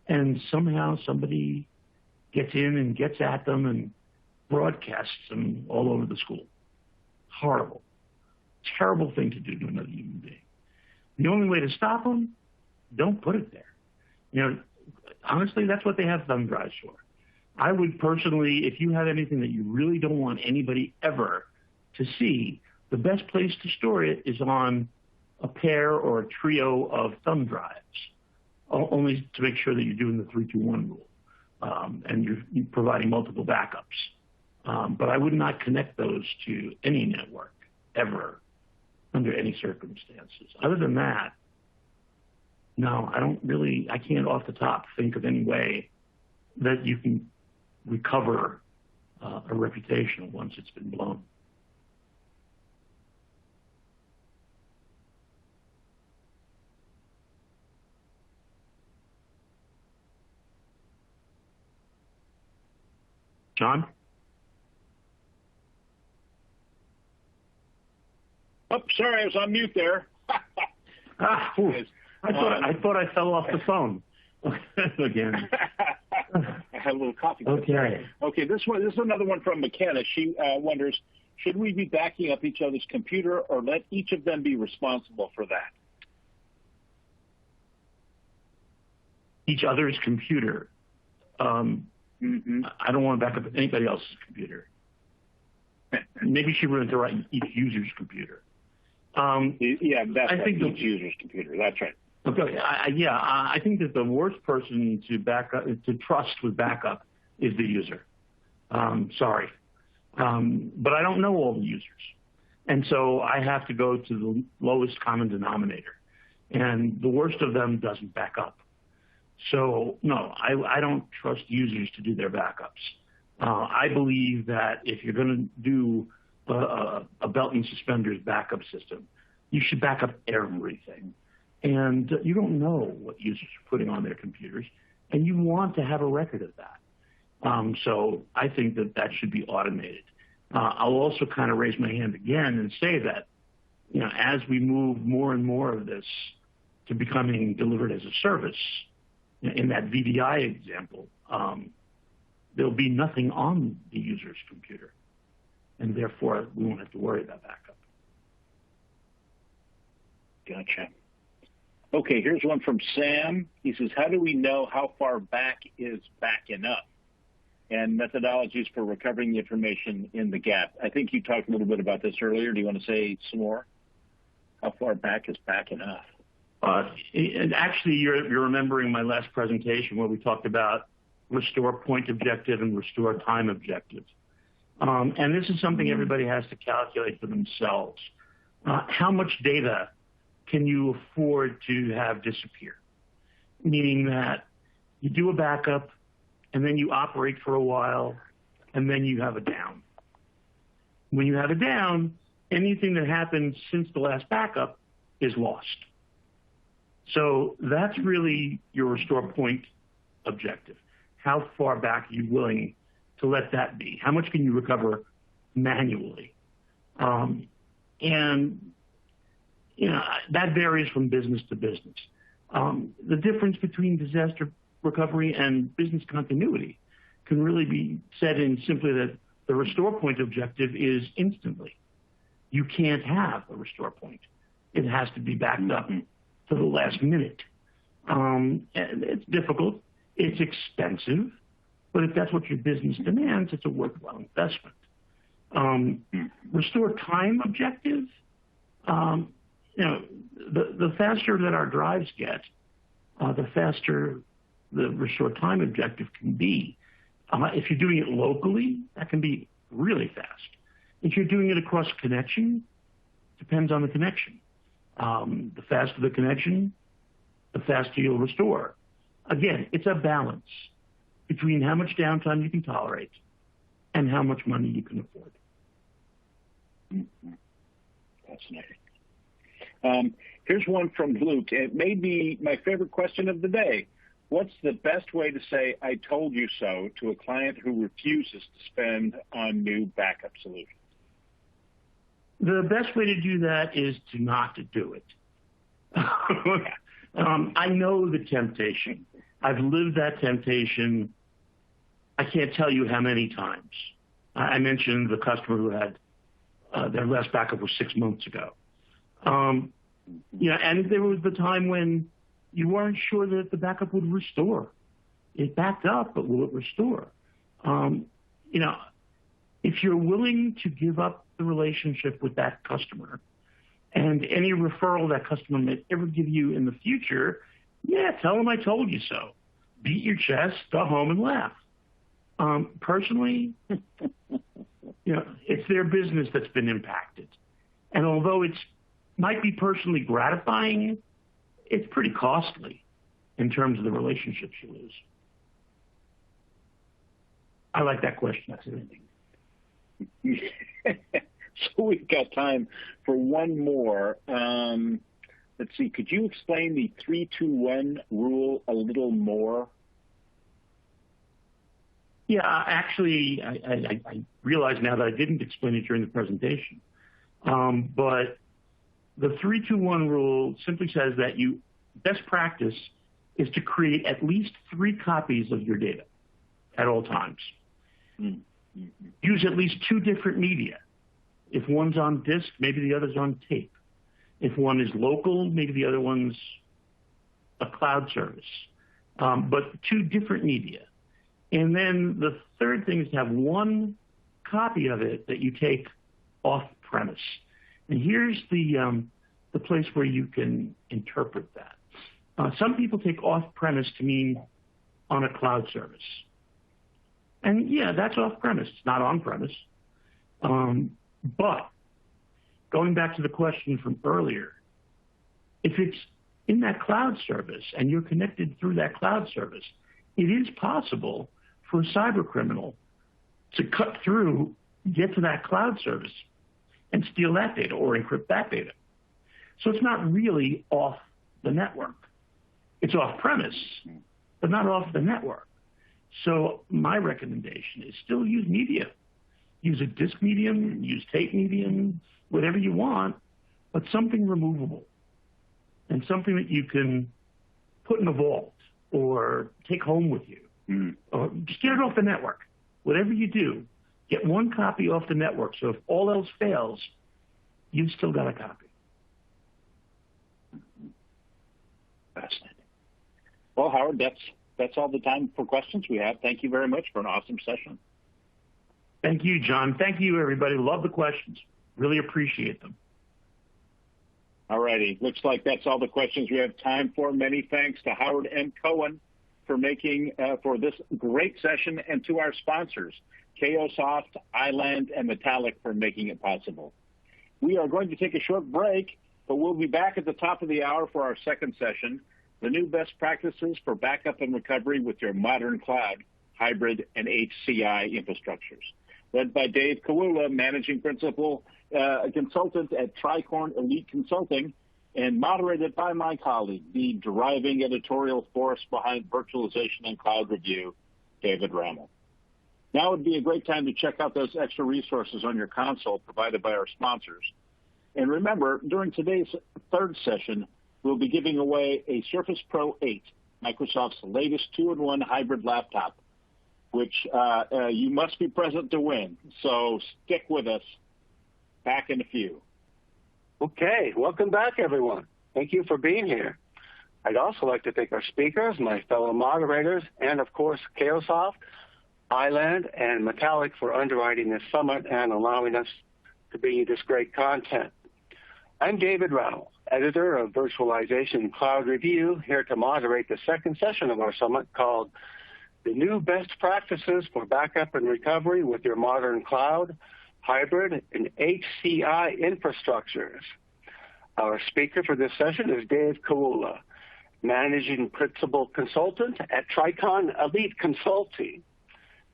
and somehow somebody gets in and gets at them and broadcasts them all over the school. Horrible. Terrible thing to do to another human being. The only way to stop them, don't put it there. Honestly, that's what they have thumb drives for. I would personally, if you have anything that you really don't want anybody ever to see, the best place to store it is on a pair or a trio of thumb drives, only to make sure that you're doing the 3-2-1 rule and you're providing multiple backups. But I would not connect those to any network ever under any circumstances. Other than that, no, I can't off the top think of any way that you can recover a reputation once it's been blown. John? Oh, sorry, I was on mute there. I thought I fell off the phone again. I had a little coffee. Okay. Okay, this is another one from McKenna. She wonders, should we be backing up each other's computer or let each of them be responsible for that? Each other's computer. I don't want to back up anybody else's computer. Maybe she ruined the right each user's computer. That's each user's computer. That's right. Okay. I think that the worst person to trust with backup is the user. Sorry, but I don't know all the users, and so I have to go to the lowest common denominator, and the worst of them doesn't back up. So no, I don't trust users to do their backups. I believe that if you're going to do a belt and suspenders backup system, you should back up everything. And you don't know what users are putting on their computers, and you want to have a record of that. So I think that should be automated. I'll also kind of raise my hand again and say that, as we move more and more of this to becoming delivered as a service, in that VDI example, there'll be nothing on the user's computer, and therefore we won't have to worry about backup. Gotcha. Okay, here's one from Sam. He says, how do we know how far back is back enough? And methodologies for recovering the information in the gap. I think you talked a little bit about this earlier. Do you want to say some more? How far back is back enough? And actually, you're remembering my last presentation where we talked about restore point objective and restore time objective. And this is something everybody has to calculate for themselves. How much data can you afford to have disappear? Meaning that you do a backup, and then you operate for a while, and then you have a down. When you have a down, anything that happened since the last backup is lost. So that's really your restore point objective. How far back are you willing to let that be? How much can you recover manually? And that varies from business to business. The difference between disaster recovery and business continuity can really be said in simply that the restore point objective is instantly. You can't have a restore point. It has to be backed up to the last minute. And it's difficult. It's expensive. But if that's what your business demands, it's a worthwhile investment. Restore time objective, the faster that our drives get, the faster the restore time objective can be. If you're doing it locally, that can be really fast. If you're doing it across connection, depends on the connection. The faster the connection, the faster you'll restore. Again, it's a balance between how much downtime you can tolerate and how much money you can afford. Fascinating. Here's one from Luke. It may be my favorite question of the day. What's the best way to say, I told you so, to a client who refuses to spend on new backup solutions? The best way to do that is to not to do it. I know the temptation. I've lived that temptation. I can't tell you how many times. I mentioned the customer who had their last backup was 6 months ago. And there was the time when you weren't sure that the backup would restore. It backed up, but will it restore? If you're willing to give up the relationship with that customer and any referral that customer may ever give you in the future, tell them I told you so. Beat your chest, go home and laugh. Personally, it's their business that's been impacted. And although it might be personally gratifying, it's pretty costly in terms of the relationships you lose. I like that question. So we've got time for one more. Let's see. Could you explain the 3-2-1 rule a little more? Yeah, actually, I realize now that I didn't explain it during the presentation. But the 3-2-1 rule simply says that best practice is to create at least 3 copies of your data at all times. Mm-hmm. Use at least 2 different media. If one's on disk, maybe the other's on tape. If one is local, maybe the other one's a cloud service. But 2 different media. And then the third thing is to have 1 copy of it that you take off premise. And here's the place where you can interpret that. Some people take off premise to mean on a cloud service. And that's off premise. It's not on premise. But going back to the question from earlier, if it's in that cloud service and you're connected through that cloud service, it is possible for a cyber criminal to cut through, get to that cloud service, and steal that data or encrypt that data. So it's not really off the network. It's off premise, but not off the network. So my recommendation is still use media. Use a disk medium, use tape medium, whatever you want, but something removable and something that you can put in a vault or take home with you, or just get it off the network. Whatever you do, get one copy off the network. So if all else fails, you've still got a copy. Fascinating. Well, Howard, that's all the time for questions we have. Thank you very much for an awesome session. Thank you, John. Thank you, everybody. Love the questions. Really appreciate them. All righty. Looks like that's all the questions we have time for. Many thanks to Howard M. Cohen for making for this great session, and to our sponsors, Chaosoft, Island, and Metallic for making it possible. We are going to take a short break, but we'll be back at the top of the hour for our second session, the new best practices for backup and recovery with your modern cloud, hybrid, and HCI infrastructures. Led by Dave Kawula, Managing Principal Consultant at Tricorn Elite Consulting, and moderated by my colleague, the driving editorial force behind virtualization and cloud review, David Rammel. Now would be a great time to check out those extra resources on your console provided by our sponsors. And remember, during today's third session, we'll be giving away a Surface Pro 8, Microsoft's latest 2-in-1 hybrid laptop, which you must be present to win. So stick with us. Back in a few. Okay, welcome back, everyone. Thank you for being here. I'd also like to thank our speakers, my fellow moderators, and of course, Chaosoft, Island, and Metallic for underwriting this summit and allowing us to bring you this great content. I'm David Rammel, editor of Virtualization Cloud Review, here to moderate the second session of our summit called The New Best Practices for Backup and Recovery with Your Modern Cloud, Hybrid, and HCI Infrastructures. Our speaker for this session is Dave Kawula, Managing Principal Consultant at Tricorn Elite Consulting.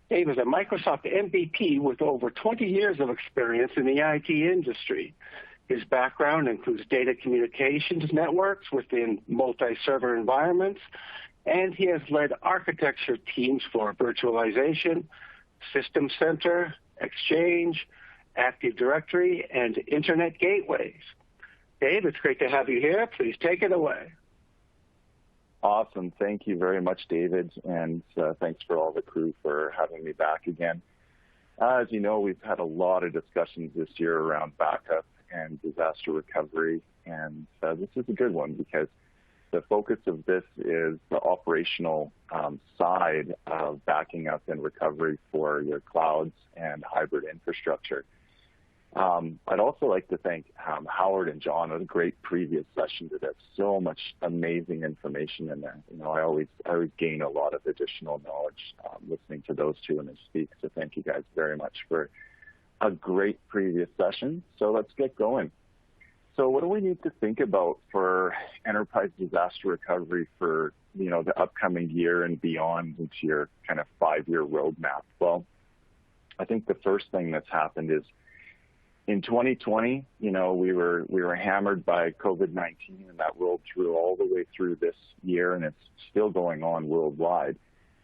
Dave is a Microsoft MVP with over 20 years of experience in the IT industry. His background includes data communications networks within multi-server environments, and he has led architecture teams for virtualization, System Center, Exchange, Active Directory, and Internet gateways. Dave, it's great to have you here. Please take it away. Awesome. Thank you very much, David, and thanks for all the crew for having me back again. As you know, we've had a lot of discussions this year around backup and disaster recovery, and this is a good one because the focus of this is the operational side of backing up and recovery for your clouds and hybrid infrastructure. I'd also like to thank Howard and John on a great previous session that have so much amazing information in there. You know, I always gain a lot of additional knowledge listening to those two when they speak. So thank you guys very much for a great previous session. So let's get going. So what do we need to think about for enterprise disaster recovery for, you know, the upcoming year and beyond into your kind of 5-year roadmap? Well, I think the first thing that's happened is in 2020, you know, we were hammered by COVID-19, and that rolled through all the way through this year, and it's still going on worldwide,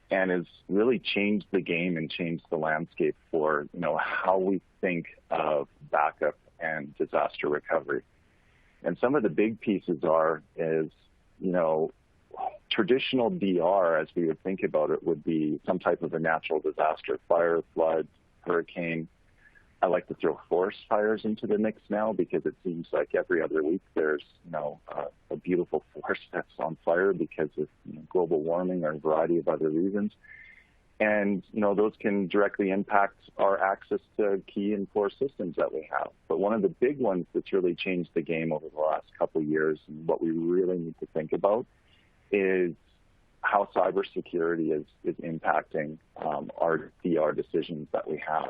and has really changed the game and changed the landscape for, you know, how we think of backup and disaster recovery. And some of the big pieces is, you know, traditional DR, as we would think about it, would be some type of a natural disaster, fire, flood, hurricane. I like to throw forest fires into the mix now because it seems like every other week there's, you know, a beautiful forest that's on fire because of, you know, global warming or a variety of other reasons. And, you know, those can directly impact our access to key and core systems that we have. But one of the big ones that's really changed the game over the last couple of years, and what we really need to think about, is how cybersecurity is impacting our DR decisions that we have.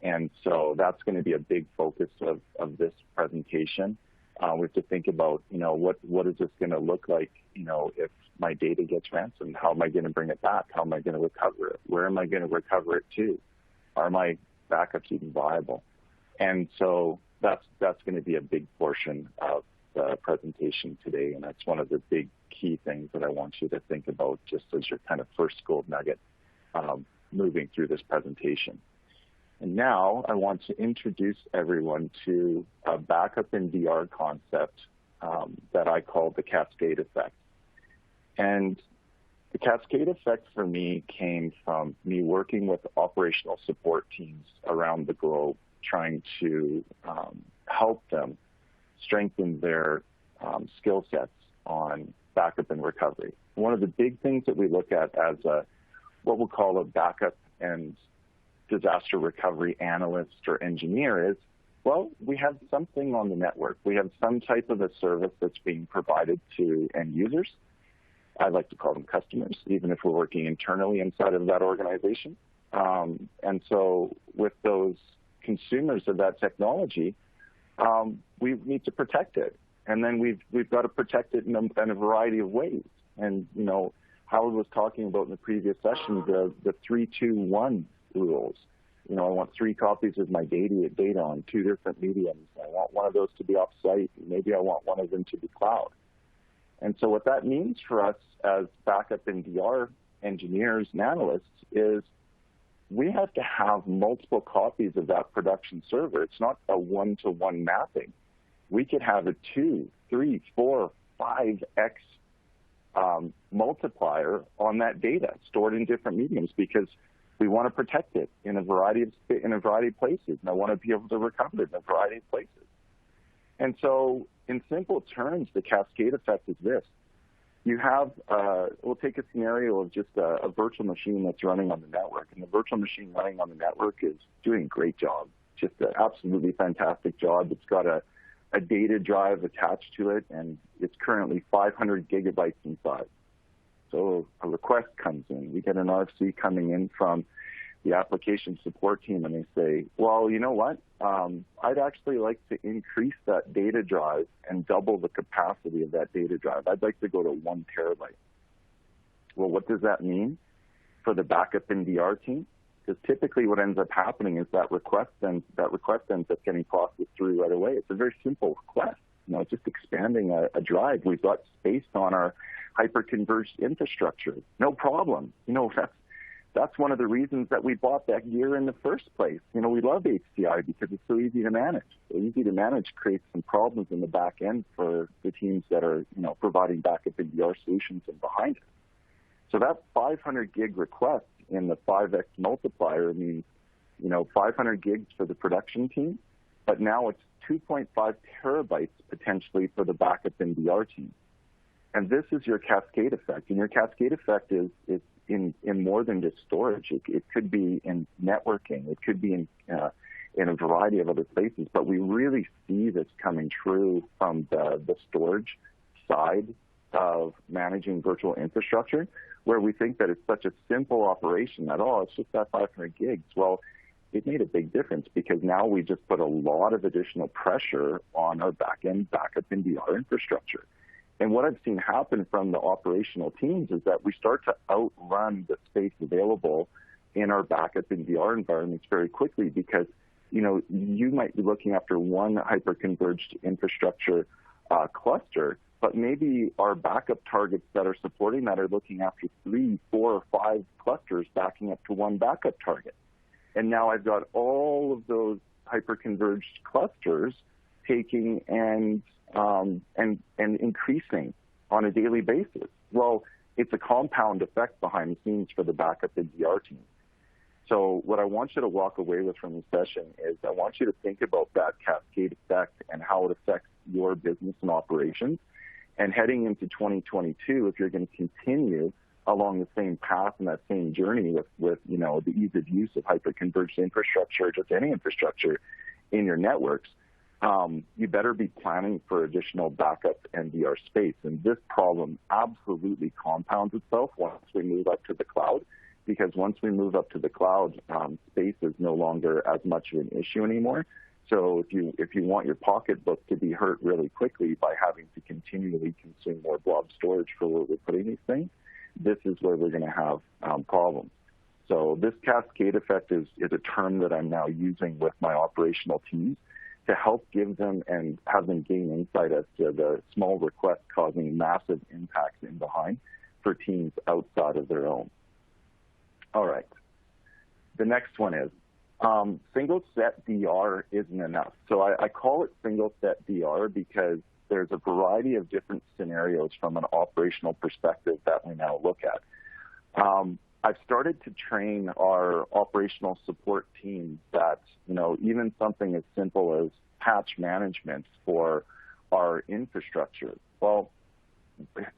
And so that's going to be a big focus of this presentation. We have to think about, you know, what is this going to look like, you know, if my data gets ransomed? How am I going to bring it back? How am I going to recover it? Where am I going to recover it to? Are my backups even viable? And so that's going to be a big portion of the presentation today, and that's one of the big key things that I want you to think about just as your kind of first gold nugget moving through this presentation. And now I want to introduce everyone to a backup and DR concept that I call the cascade effect. And The cascade effect for me came from me working with operational support teams around the globe, trying to help them strengthen their skill sets on backup and recovery. One of the big things that we look at as what we'll call a backup and disaster recovery analyst or engineer is, well, we have something on the network. We have some type of a service that's being provided to end users. I like to call them customers, even if we're working internally inside of that organization. And so with those consumers of that technology, we need to protect it. And then we've got to protect it in a variety of ways. And, you know, Howard was talking about in the previous session the 3-2-1 rules. You know, I want 3 copies of my data on 2 different mediums. I want one of those to be off-site. Maybe I want one of them to be cloud. And so what that means for us as backup and DR engineers and analysts is we have to have multiple copies of that production server. It's not a 1-to-1 mapping. We could have a 2, 3, 4, 5x multiplier on that data stored in different mediums because we want to protect it in a variety of places, and I want to be able to recover it in a variety of places. And so, in simple terms, the cascade effect is this: you have, we'll take a scenario of just a virtual machine that's running on the network, and the virtual machine running on the network is doing a great job, just an absolutely fantastic job. It's got a data drive attached to it, and it's currently 500 gigabytes inside. So a request comes in. We get an RFC coming in from the application support team, and they say, well, you know what? I'd actually like to increase that data drive and double the capacity of that data drive. I'd like to go to 1 terabyte. Well, what does that mean for the backup and DR team? Because typically what ends up happening is that request ends up getting processed through right away. It's a very simple request. You know, it's just expanding a drive. We've got space on our hyper-converged infrastructure. No problem. You know, that's one of the reasons that we bought that gear in the first place. You know, we love HCI because it's so easy to manage. So easy to manage creates some problems in the back end for the teams that are, you know, providing backup and DR solutions and behind it. So that 500 gig request in the 5x multiplier means, you know, 500 gigs for the production team, but now it's 2.5 terabytes potentially for the backup and DR team. And this is your cascade effect. And your cascade effect is in more than just storage. It could be in networking. It could be in a variety of other places. But we really see this coming true from the storage side of managing virtual infrastructure, where we think that it's such a simple operation that, oh, it's just that 500 gigs. Well, it made a big difference because now we just put a lot of additional pressure on our back-end backup and DR infrastructure. And what I've seen happen from the operational teams is that we start to outrun the space available in our backup and DR environments very quickly because, you know, you might be looking after one hyper-converged infrastructure cluster, but maybe our backup targets that are supporting that are looking after 3, 4, or 5 clusters backing up to one backup target. And now I've got all of those hyper-converged clusters taking and increasing on a daily basis. Well, it's a compound effect behind the scenes for the backup and DR team. So what I want you to walk away with from this session is I want you to think about that cascade effect and how it affects your business and operations. And heading into 2022, if you're going to continue along the same path and that same journey with you know, the ease of use of hyper-converged infrastructure, just any infrastructure in your networks, you better be planning for additional backup and DR space. And this problem absolutely compounds itself once we move up to the cloud, because once we move up to the cloud, space is no longer as much of an issue anymore. So if you want your pocketbook to be hurt really quickly by having to continually consume more blob storage for where we're putting these things, this is where we're going to have problems. So this cascade effect is a term that I'm now using with my operational teams to help give them and have them gain insight as to the small requests causing massive impacts in behind for teams outside of their own. All right. The next one is single set DR isn't enough. So I call it single set DR because there's a variety of different scenarios from an operational perspective that we now look at. I've started to train our operational support teams that, even something as simple as patch management for our infrastructure. Well,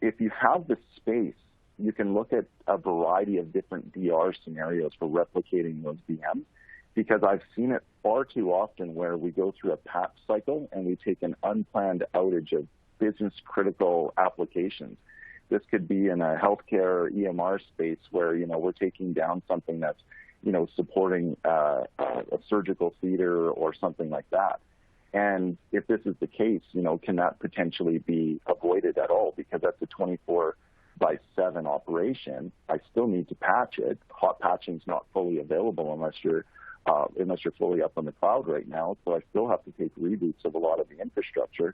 if you have the space, you can look at a variety of different DR scenarios for replicating those VMs, because I've seen it far too often where we go through a patch cycle and we take an unplanned outage of business critical applications. This could be in a healthcare EMR space where, we're taking down something that's, supporting a surgical theater or something like that. And if this is the case, can that potentially be avoided at all? Because that's a 24/7 operation. I still need to patch it. Hot patching is not fully available unless you're fully up on the cloud right now. So I still have to take reboots of a lot of the infrastructure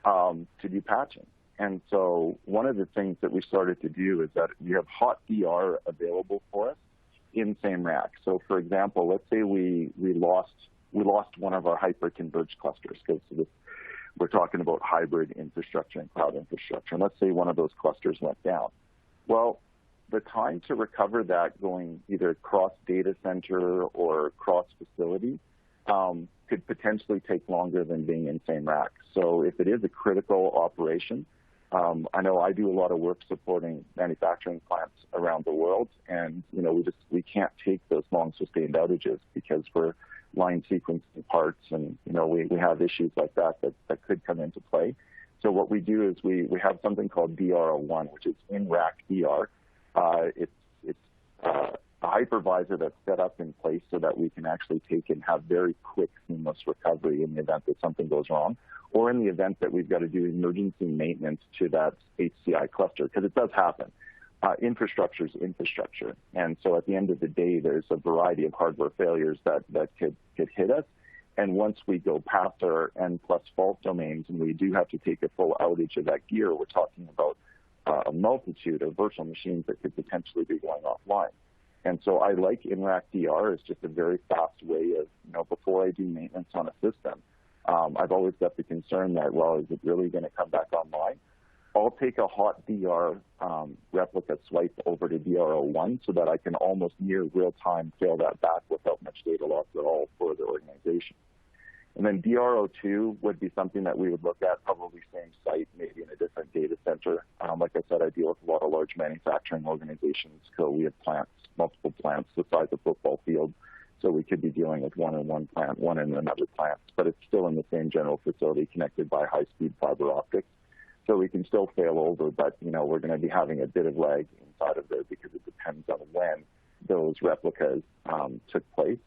to do patching. And so one of the things that we started to do is that we have hot DR available for us in same rack. So for example, let's say we lost one of our hyper-converged clusters, because we're talking about hybrid infrastructure and cloud infrastructure. And let's say one of those clusters went down. Well, the time to recover that going either cross data center or cross facility could potentially take longer than being in same rack. So if it is a critical operation, I know I do a lot of work supporting manufacturing plants around the world, and we can't take those long sustained outages because we're line sequencing parts, and we have issues like that could come into play. So what we do is we have something called DR01, which is in-rack DR. It's a hypervisor that's set up in place so that we can actually take and have very quick, seamless recovery in the event that something goes wrong, or in the event that we've got to do emergency maintenance to that HCI cluster, because it does happen. Infrastructure is infrastructure. And so at the end of the day, there's a variety of hardware failures that could hit us. And once we go past our N+ fault domains and we do have to take a full outage of that gear, we're talking about a multitude of virtual machines that could potentially be going offline. And so I like in-rack DR as just a very fast way of, before I do maintenance on a system, I've always got the concern that, well, is it really going to come back online? I'll take a hot DR replica swipe over to DR01 so that I can almost near real-time fail that back without much data loss at all for the organization. And then DR02 would be something that we would look at, probably same site, maybe in a different data center. Like I said, I deal with a lot of large manufacturing organizations, so we have plants, multiple plants the size of football fields. So we could be dealing with one in one plant, one in another plant, but it's still in the same general facility connected by high-speed fiber optics. So we can still fail over, but we're going to be having a bit of lag inside of there because it depends on when those replicas took place.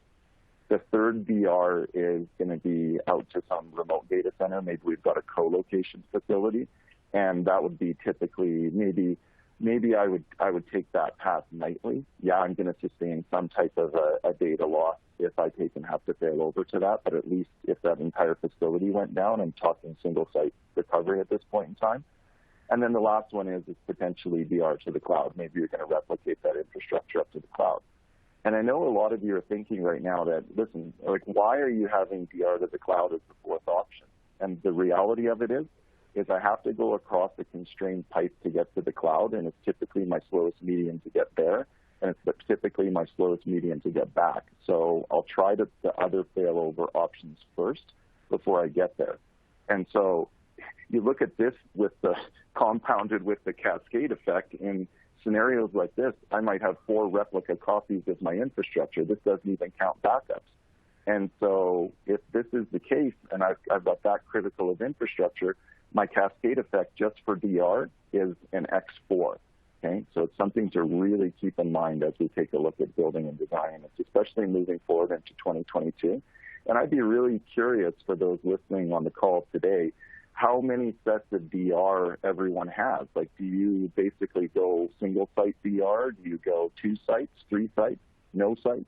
The third DR is going to be out to some remote data center. Maybe we've got a co-location facility, and that would be typically maybe I would take that path nightly. Yeah, I'm going to sustain some type of a data loss if I take and have to fail over to that, but at least if that entire facility went down, I'm talking single site recovery at this point in time. And then the last one is potentially DR to the cloud. Maybe you're going to replicate that infrastructure up to the cloud. And I know a lot of you are thinking right now that, listen, why are you having DR to the cloud as the fourth option? And the reality of it is I have to go across a constrained pipe to get to the cloud, and it's typically my slowest medium to get there, and it's typically my slowest medium to get back. So I'll try the other failover options first before I get there. And so you look at this with the compounded with the cascade effect. In scenarios like this, I might have 4 replica copies of my infrastructure. This doesn't even count backups. And so if this is the case, and I've got that critical of infrastructure, my cascade effect just for DR is an X4. Okay, so it's something to really keep in mind as we take a look at building and designing it, especially moving forward into 2022. And I'd be really curious for those listening on the call today, how many sets of DR everyone has? Like, do you basically go single site DR? Do you go 2 sites, 3 sites, no sites?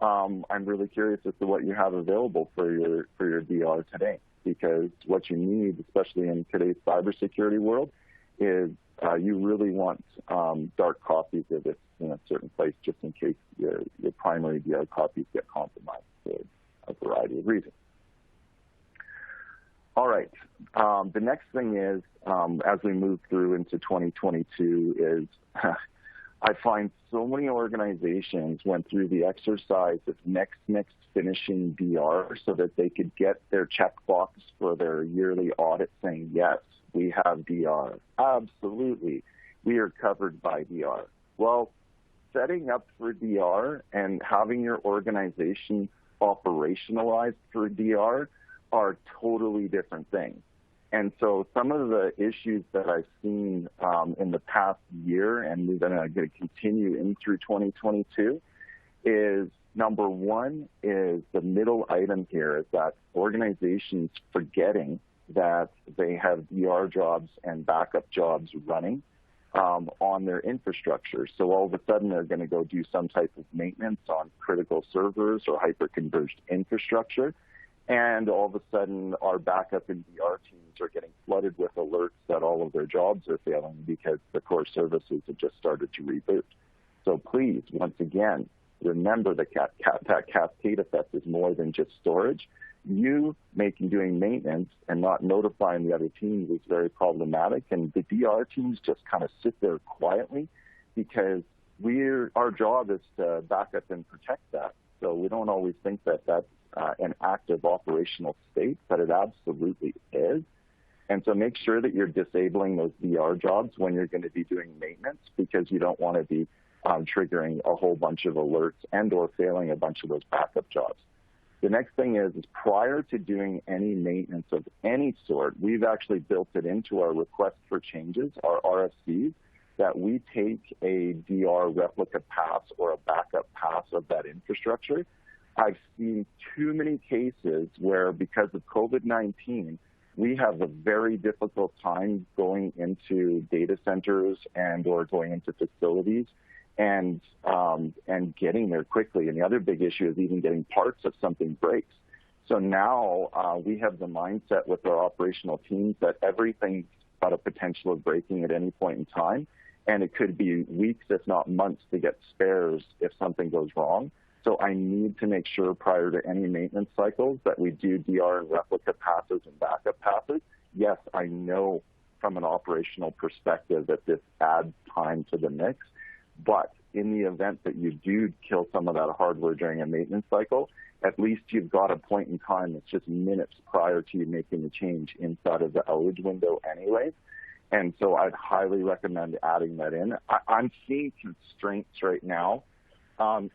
I'm really curious as to what you have available for your DR today, because what you need, especially in today's cybersecurity world, is you really want dark copies of this in a certain place, just in case your primary DR copies get compromised for a variety of reasons. All right. The next thing is, as we move through into 2022, is I find so many organizations went through the exercise of next finishing DR so that they could get their checkbox for their yearly audit saying, yes, we have DR. Absolutely, we are covered by DR. Well, setting up for DR and having your organization operationalized for DR are totally different things. And so some of the issues that I've seen in the past year, and we're going to continue in through 2022, is number one is the middle item here is that organizations forgetting that they have DR jobs and backup jobs running on their infrastructure. So all of a sudden they're going to go do some type of maintenance on critical servers or hyper-converged infrastructure. And all of a sudden, our backup and DR teams are getting flooded with alerts that all of their jobs are failing because the core services have just started to reboot. So please, once again, remember that cascade effect is more than just storage. You doing maintenance and not notifying the other teams is very problematic. And the DR teams just kind of sit there quietly because our job is to back up and protect that. So we don't always think that that's an active operational state, but it absolutely is. And so make sure that you're disabling those DR jobs when you're going to be doing maintenance because you don't want to be triggering a whole bunch of alerts and or failing a bunch of those backup jobs. The next thing is prior to doing any maintenance of any sort, we've actually built it into our request for changes, our RFCs, that we take a DR replica pass or a backup pass of that infrastructure. I've seen too many cases where because of COVID-19, we have a very difficult time going into data centers and or going into facilities and getting there quickly. And the other big issue is even getting parts if something breaks. So now we have the mindset with our operational teams that everything's got a potential of breaking at any point in time. And it could be weeks, if not months, to get spares if something goes wrong. So I need to make sure prior to any maintenance cycles that we do DR and replica passes and backup passes. Yes, I know from an operational perspective that this adds time to the mix, but in the event that you do kill some of that hardware during a maintenance cycle, at least you've got a point in time that's just minutes prior to you making the change inside of the outage window anyway. And so I'd highly recommend adding that in. I'm seeing constraints right now,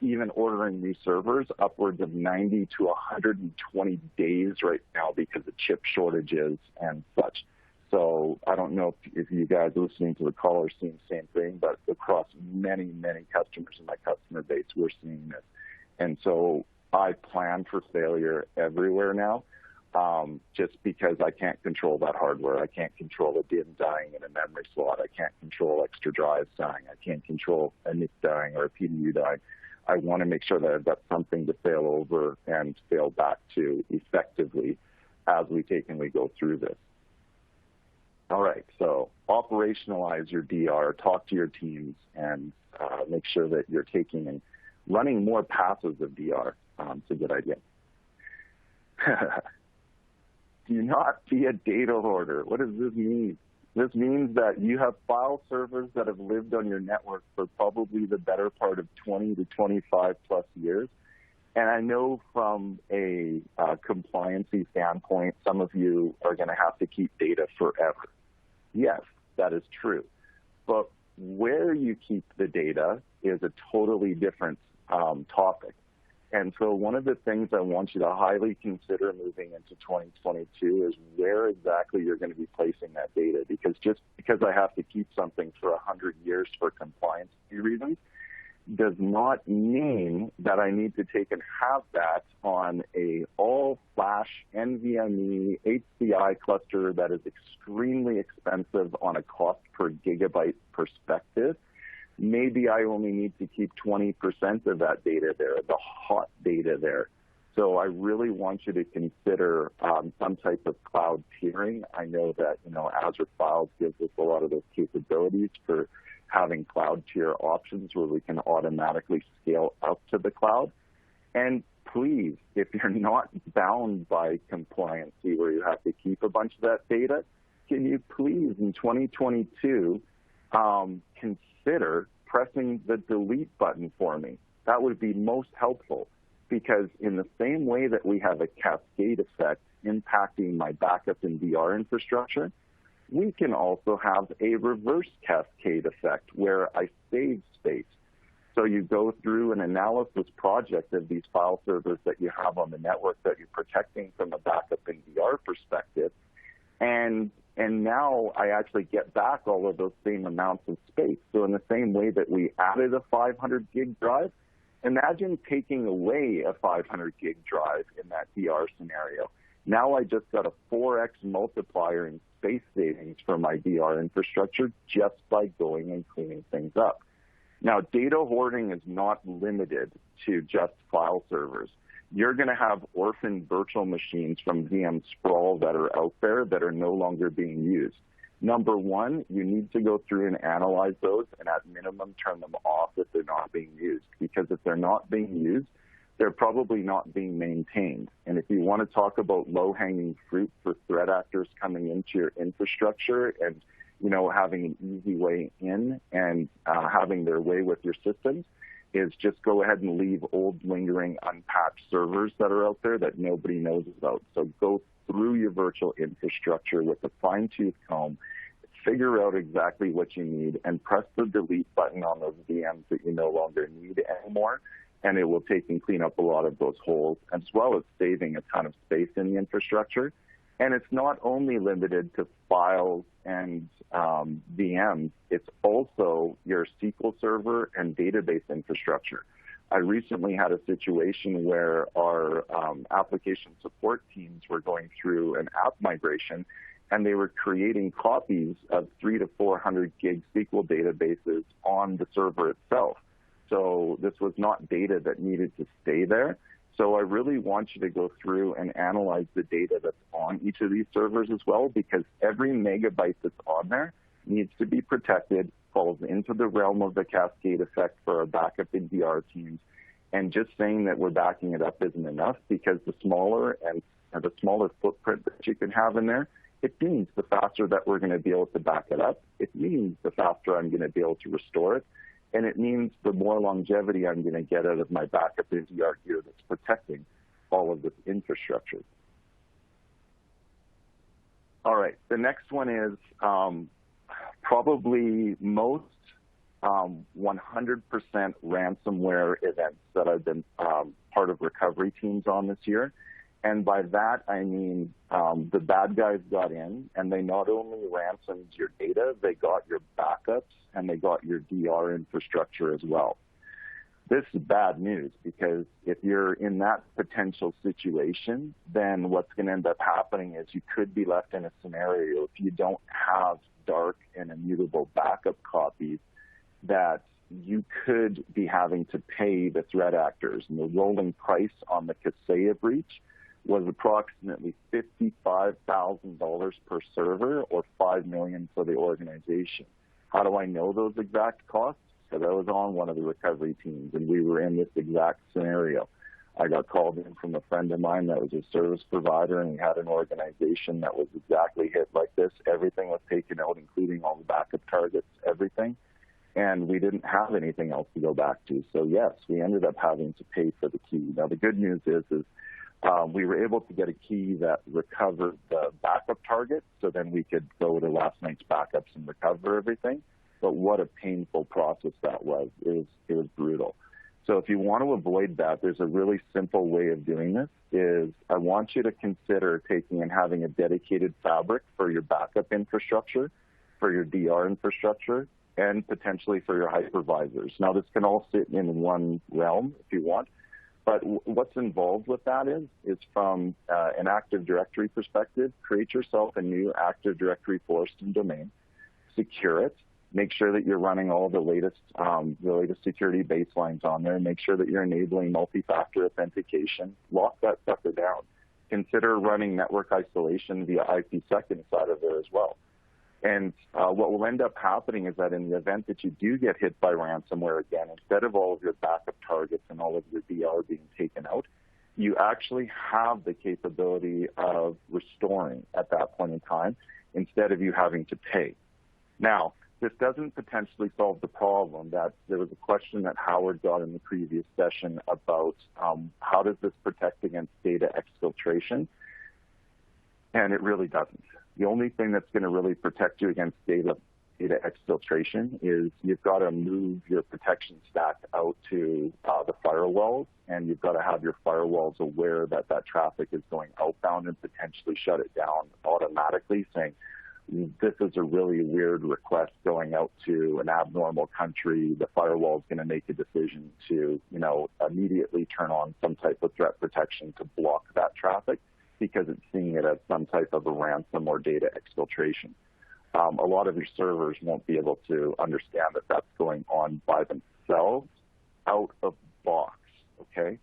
even ordering new servers upwards of 90 to 120 days right now because of chip shortages and such. So I don't know if you guys listening to the call are seeing the same thing, but across many, many customers in my customer base, we're seeing this. And so I plan for failure everywhere now, just because I can't control that hardware. I can't control a DIMM dying in a memory slot. I can't control extra drives dying. I can't control a NIC dying or a PDU dying. I want to make sure that I've got something to fail over and fail back to effectively as we go through this. All right, so operationalize your DR, talk to your teams, and make sure that you're taking and running more passes of DR. It's a good idea. Do not be a data hoarder. What does this mean? This means that you have file servers that have lived on your network for probably the better part of 20 to 25 plus years. And I know from a compliancy standpoint, some of you are going to have to keep data forever. Yes, that is true. But where you keep the data is a totally different topic. And so one of the things I want you to highly consider moving into 2022 is where exactly you're going to be placing that data. Because just because I have to keep something for 100 years for compliance reasons does not mean that I need to take and have that on a all-flash NVMe HCI cluster that is extremely expensive on a cost per gigabyte perspective. Maybe I only need to keep 20% of that data there, the hot data there. So I really want you to consider some type of cloud tiering. I know that, Azure Files gives us a lot of those capabilities for having cloud tier options where we can automatically scale up to the cloud. And please, if you're not bound by compliancy where you have to keep a bunch of that data, can you please in 2022 consider pressing the delete button for me. That would be most helpful, because in the same way that we have a cascade effect impacting my backup and DR infrastructure, we can also have a reverse cascade effect where I save space. So you go through an analysis project of these file servers that you have on the network that you're protecting from a backup and DR perspective, and now I actually get back all of those same amounts of space. So in the same way that we added a 500 gig drive, imagine taking away a 500 gig drive in that DR scenario. Now I just got a 4x multiplier in space savings for my DR infrastructure just by going and cleaning things up. Now, data hoarding is not limited to just file servers. You're going to have orphan virtual machines from VM sprawl that are out there that are no longer being used. Number one, you need to go through and analyze those and at minimum turn them off if they're not being used, because if they're not being used, they're probably not being maintained. And if you want to talk about low-hanging fruit for threat actors coming into your infrastructure and, you know, having an easy way in and having their way with your systems, is just go ahead and leave old, lingering, unpatched servers that are out there that nobody knows about. So go through your virtual infrastructure with a fine-tooth comb, figure out exactly what you need, and press the delete button on those VMs that you no longer need anymore, and it will take and clean up a lot of those holes, as well as saving a ton of space in the infrastructure. And it's not only limited to files and VMs, it's also your SQL Server and database infrastructure. I recently had a situation where our application support teams were going through an app migration, and they were creating copies of 300 to 400 gig SQL databases on the server itself. So this was not data that needed to stay there. So I really want you to go through and analyze the data that's on each of these servers as well, because every megabyte that's on there needs to be protected, falls into the realm of the cascade effect for our backup and DR teams. And just saying that we're backing it up isn't enough, because the smaller footprint that you can have in there, it means the faster that we're going to be able to back it up. It means the faster I'm going to be able to restore it. And it means the more longevity I'm going to get out of my backup and DR gear that's protecting all of this infrastructure. All right, the next one is probably most 100% ransomware events that I've been part of recovery teams on this year. And by that, I mean the bad guys got in, and they not only ransomed your data, they got your backups, and they got your DR infrastructure as well. This is bad news, because if you're in that potential situation, then what's going to end up happening is you could be left in a scenario, if you don't have dark and immutable backup copies, that you could be having to pay the threat actors. And the rolling price on the Kaseya breach was approximately $55,000 per server, or $5 million for the organization. How do I know those exact costs? Because I was on one of the recovery teams, and we were in this exact scenario. I got called in from a friend of mine that was a service provider, and he had an organization that was exactly hit like this. Everything was taken out, including all the backup targets, everything. And we didn't have anything else to go back to. So yes, we ended up having to pay for the key. Now the good news is we were able to get a key that recovered the backup target, so then we could go to last night's backups and recover everything. But what a painful process that was. It was brutal. So if you want to avoid that, there's a really simple way of doing this. Is I want you to consider taking and having a dedicated fabric for your backup infrastructure, for your DR infrastructure, and potentially for your hypervisors. Now, this can all sit in one realm if you want. But what's involved with that is from an Active Directory perspective, create yourself a new Active Directory Forreston domain, secure it, make sure that you're running all the latest security baselines on there, make sure that you're enabling multi-factor authentication, lock that sucker down. Consider running network isolation via IPsec inside of there as well. And what will end up happening is that in the event that you do get hit by ransomware again, instead of all of your backup targets and all of your DR being taken out, you actually have the capability of restoring at that point in time, instead of you having to pay. Now, this doesn't potentially solve the problem. That there was a question that Howard got in the previous session about how does this protect against data exfiltration, and it really doesn't. The only thing that's going to really protect you against data exfiltration is you've got to move your protection stack out to the firewalls, and you've got to have your firewalls aware that that traffic is going outbound and potentially shut it down automatically, saying, this is a really weird request going out to an abnormal country. The firewall is going to make a decision to, immediately turn on some type of threat protection to block that traffic because it's seeing it as some type of a ransom or data exfiltration. A lot of your servers won't be able to understand that that's going on by themselves out of box, okay?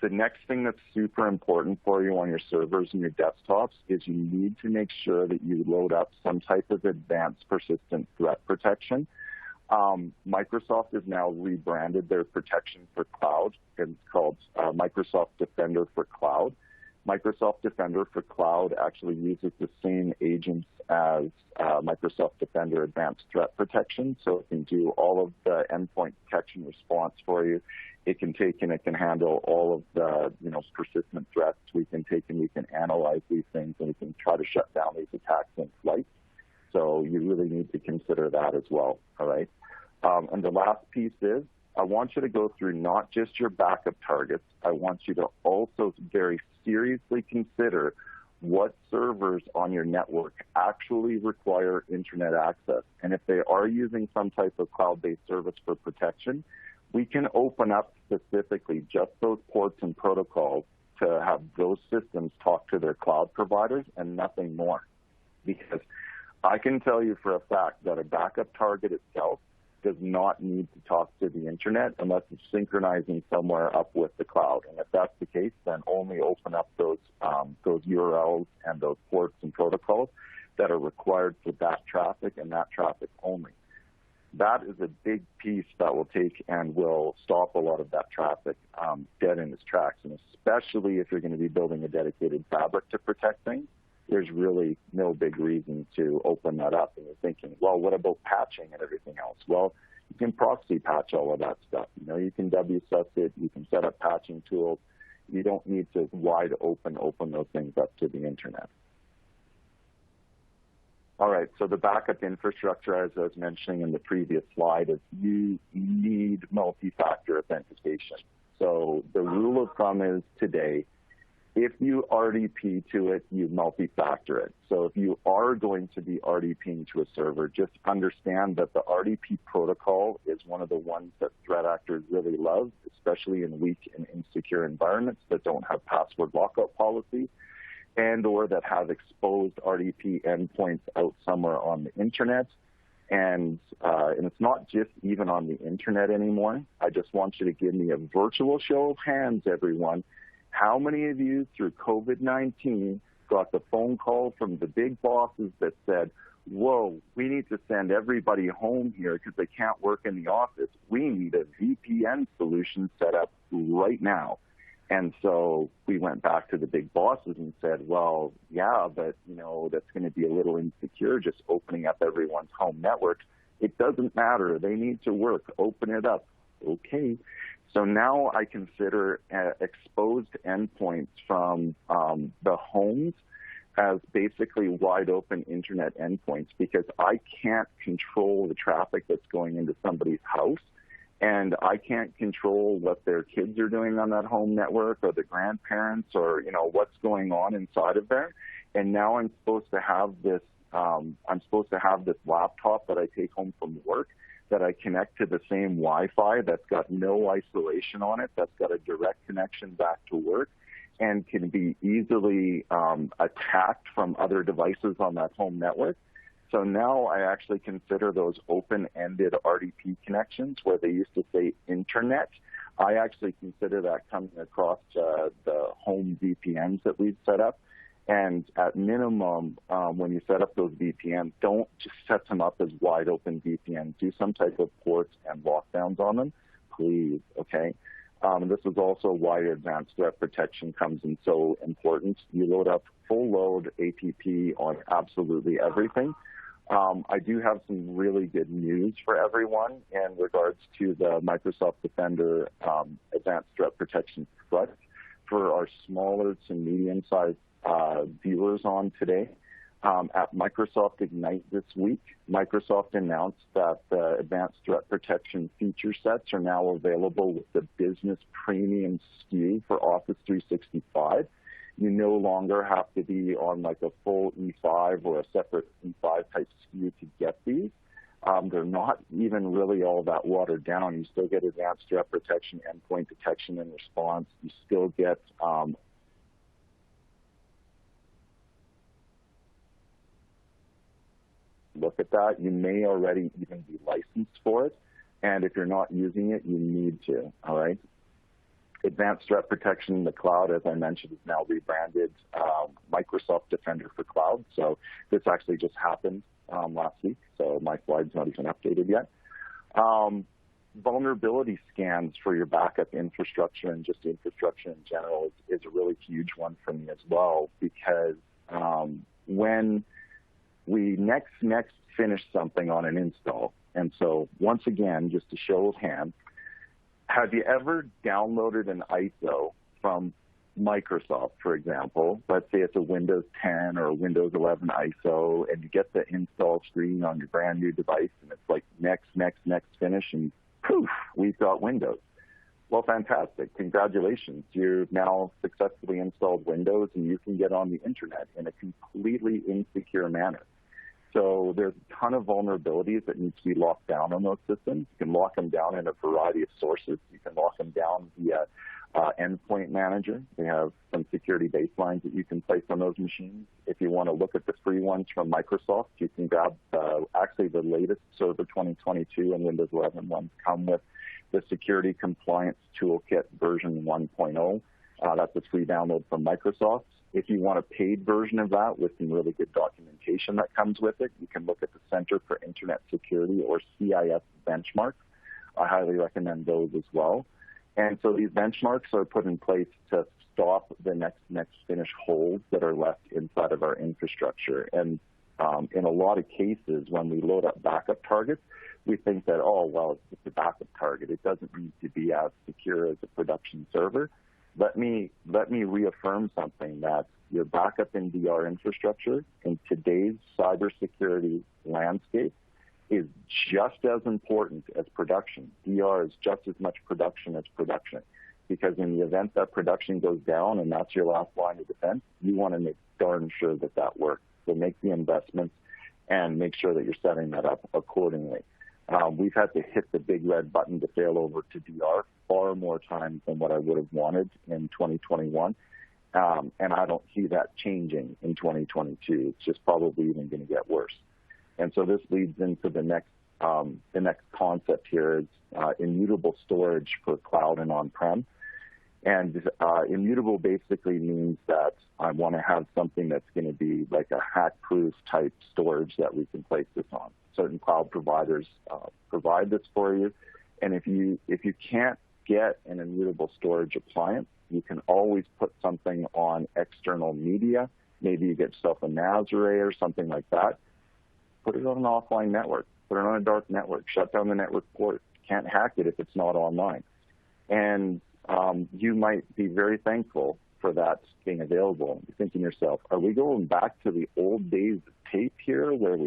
The next thing that's super important for you on your servers and your desktops is you need to make sure that you load up some type of advanced persistent threat protection. Microsoft has now rebranded their protection for cloud, and it's called Microsoft Defender for Cloud. Microsoft Defender for Cloud actually uses the same agents as Microsoft Defender Advanced Threat Protection, so it can do all of the endpoint detection response for you. It can take and it can handle all of the persistent threats. We can take and we can analyze these things, and we can try to shut down these attacks in flight. So you really need to consider that as well, all right? And the last piece is, I want you to go through not just your backup targets. I want you to also very seriously consider what servers on your network actually require internet access. And if they are using some type of cloud-based service for protection, we can open up specifically just those ports and protocols to have those systems talk to their cloud providers and nothing more. Because I can tell you for a fact that a backup target itself does not need to talk to the internet unless it's synchronizing somewhere up with the cloud. And if that's the case, then only open up those URLs and those ports and protocols that are required for that traffic and that traffic only. That is a big piece that will take and will stop a lot of that traffic dead in its tracks. And especially if you're going to be building a dedicated fabric to protect things, there's really no big reason to open that up. And you're thinking, well, what about patching and everything else? Well, you can proxy patch all of that stuff. You can WSUS it. You can set up patching tools. You don't need to wide open those things up to the internet. All right, so the backup infrastructure, as I was mentioning in the previous slide, is you need multi-factor authentication. So the rule of thumb is today, if you RDP to it, you multi-factor it. So if you are going to be RDPing to a server, just understand that the RDP protocol is one of the ones that threat actors really love, especially in weak and insecure environments that don't have password lockout policies and or that have exposed RDP endpoints out somewhere on the internet. And it's not just even on the internet anymore. I just want you to give me a virtual show of hands, everyone. How many of you through COVID-19 got the phone call from the big bosses that said, whoa, we need to send everybody home here because they can't work in the office. We need a VPN solution set up right now. And so we went back to the big bosses and said, well, yeah, but, that's going to be a little insecure just opening up everyone's home networks. It doesn't matter. They need to work. Open it up. Okay. So now I consider exposed endpoints from the homes as basically wide open internet endpoints because I can't control the traffic that's going into somebody's house. And I can't control what their kids are doing on that home network or the grandparents or, what's going on inside of there. And now I'm supposed to have this laptop that I take home from work that I connect to the same Wi-Fi that's got no isolation on it, that's got a direct connection back to work and can be easily attacked from other devices on that home network. So now I actually consider those open-ended RDP connections where they used to say internet. I actually consider that coming across the home VPNs that we've set up. And at minimum, when you set up those VPNs, don't just set them up as wide open VPNs. Do some type of ports and lockdowns on them, please, okay? This is also why advanced threat protection comes in so important. You load up full load APP on absolutely everything. I do have some really good news for everyone in regards to the Microsoft Defender Advanced Threat Protection Plus for our smaller to medium-sized viewers on today. At Microsoft Ignite this week, Microsoft announced that the Advanced Threat Protection feature sets are now available with the Business Premium SKU for Office 365. You no longer have to be on like a full E5 or a separate E5 type SKU to get these. They're not even really all that watered down. You still get advanced threat protection, endpoint detection and response. You still get look at that. You may already even be licensed for it. And if you're not using it, you need to, all right? Advanced Threat Protection in the cloud, as I mentioned, is now rebranded Microsoft Defender for Cloud. So this actually just happened last week, so my slide's not even updated yet. Vulnerability scans for your backup infrastructure and just infrastructure in general is a really huge one for me as well, because when we next finish something on an install, and so once again, just a show of hands, have you ever downloaded an ISO from Microsoft, for example? Let's say it's a Windows 10 or a Windows 11 ISO, and you get the install screen on your brand new device, and it's like next, finish, and poof, we've got Windows. Well, fantastic. Congratulations. You've now successfully installed Windows, and you can get on the internet in a completely insecure manner. So there's a ton of vulnerabilities that need to be locked down on those systems. You can lock them down in a variety of sources. You can lock them down via Endpoint Manager. They have some security baselines that you can place on those machines. If you want to look at the free ones from Microsoft, you can grab actually the latest Server 2022 and Windows 11 ones come with the Security Compliance Toolkit version 1.0. That's a free download from Microsoft. If you want a paid version of that with some really good documentation that comes with it, you can look at the Center for Internet Security, or CIS benchmarks. I highly recommend those as well. And so these benchmarks are put in place to stop the next finish holes that are left inside of our infrastructure. And in a lot of cases, when we load up backup targets, we think that, oh, well, it's just a backup target. It doesn't need to be as secure as a production server. Let me reaffirm something, that your backup in DR infrastructure in today's cybersecurity landscape is just as important as production. DR is just as much production as production, because in the event that production goes down and that's your last line of defense, you want to make darn sure that that works. So make the investments and make sure that you're setting that up accordingly. We've had to hit the big red button to fail over to DR far more times than what I would have wanted in 2021. And I don't see that changing in 2022. It's just probably even going to get worse. And so this leads into the next concept here is immutable storage for cloud and on-prem. And immutable basically means that I want to have something that's going to be like a hack-proof type storage that we can place this on. Certain cloud providers provide this for you. And if you can't get an immutable storage appliance, you can always put something on external media. Maybe you get yourself a NAS array or something like that. Put it on an offline network. Put it on a dark network. Shut down the network port. Can't hack it if it's not online. And you might be very thankful for that being available. You're thinking to yourself, are we going back to the old days of tape here, where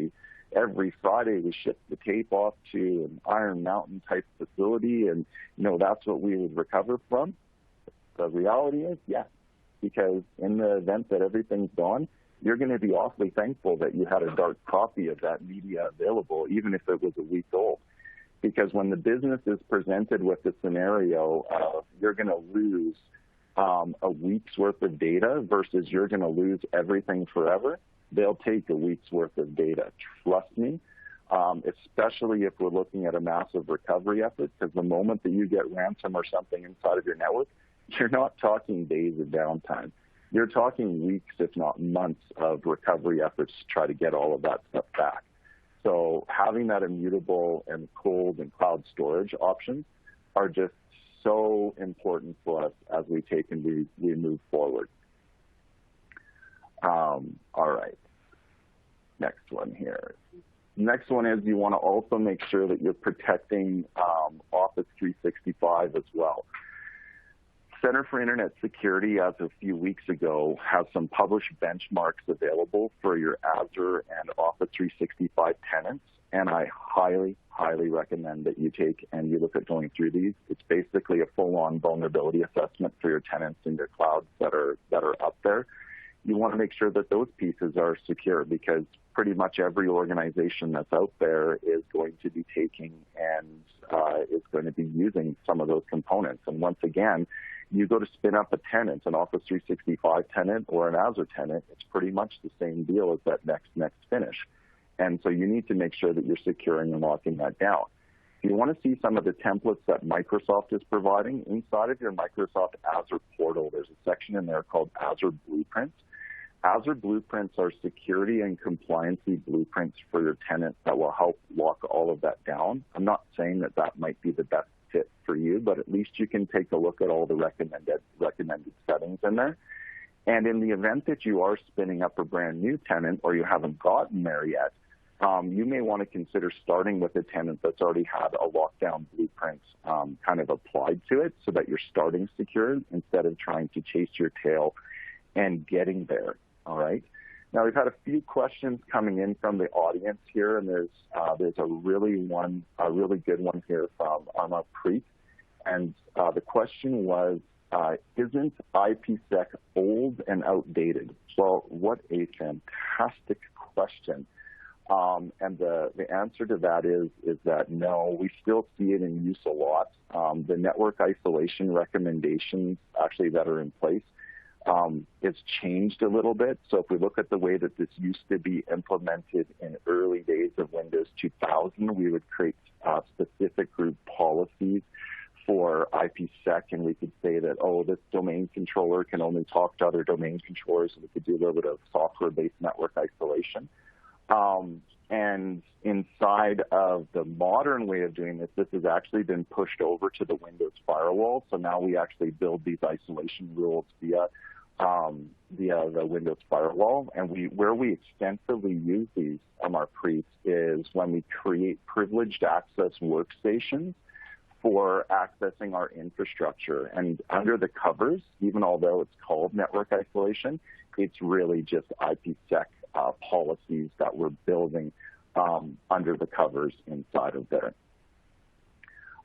every Friday we ship the tape off to an Iron Mountain type facility, and that's what we would recover from? The reality is, yes, because in the event that everything's gone, you're going to be awfully thankful that you had a dark copy of that media available, even if it was a week old. Because when the business is presented with the scenario of you're going to lose a week's worth of data versus you're going to lose everything forever, they'll take a week's worth of data. Trust me, especially if we're looking at a massive recovery effort, because the moment that you get ransom or something inside of your network, you're not talking days of downtime. You're talking weeks, if not months, of recovery efforts to try to get all of that stuff back. So having that immutable and cold and cloud storage options are just so important for us as we take and we move forward. All right. Next one here. Next one is you want to also make sure that you're protecting Office 365 as well. Center for Internet Security, as of a few weeks ago, has some published benchmarks available for your Azure and Office 365 tenants, and I highly, highly recommend that you take and you look at going through these. It's basically a full-on vulnerability assessment for your tenants in your clouds that are up there. You want to make sure that those pieces are secure, because pretty much every organization that's out there is going to be taking and is going to be using some of those components. And once again, you go to spin up a tenant, an Office 365 tenant or an Azure tenant, it's pretty much the same deal as that next finish. And so you need to make sure that you're securing and locking that down. If you want to see some of the templates that Microsoft is providing, inside of your Microsoft Azure portal, there's a section in there called Azure Blueprints. Azure Blueprints are security and compliancy blueprints for your tenant that will help lock all of that down. I'm not saying that that might be the best fit for you, but at least you can take a look at all the recommended settings in there. And in the event that you are spinning up a brand new tenant or you haven't gotten there yet, you may want to consider starting with a tenant that's already had a lockdown blueprint kind of applied to it, so that you're starting secure instead of trying to chase your tail and getting there. All right. Now, we've had a few questions coming in from the audience here, and there's a really good one here from Arma Preet. And the question was, isn't IPsec old and outdated? Well, what a fantastic question. And the answer to that is that no, we still see it in use a lot. The network isolation recommendations actually that are in place, it's changed a little bit. So if we look at the way that this used to be implemented in early days of Windows 2000, we would create specific group policies for IPsec, and we could say that, oh, this domain controller can only talk to other domain controllers, and we could do a little bit of software-based network isolation. And inside of the modern way of doing this, this has actually been pushed over to the Windows firewall. So now we actually build these isolation rules via the Windows firewall. And where we extensively use these, Preet, is when we create privileged access workstations for accessing our infrastructure. And under the covers, even although it's called network isolation, it's really just IPsec policies that we're building under the covers inside of there.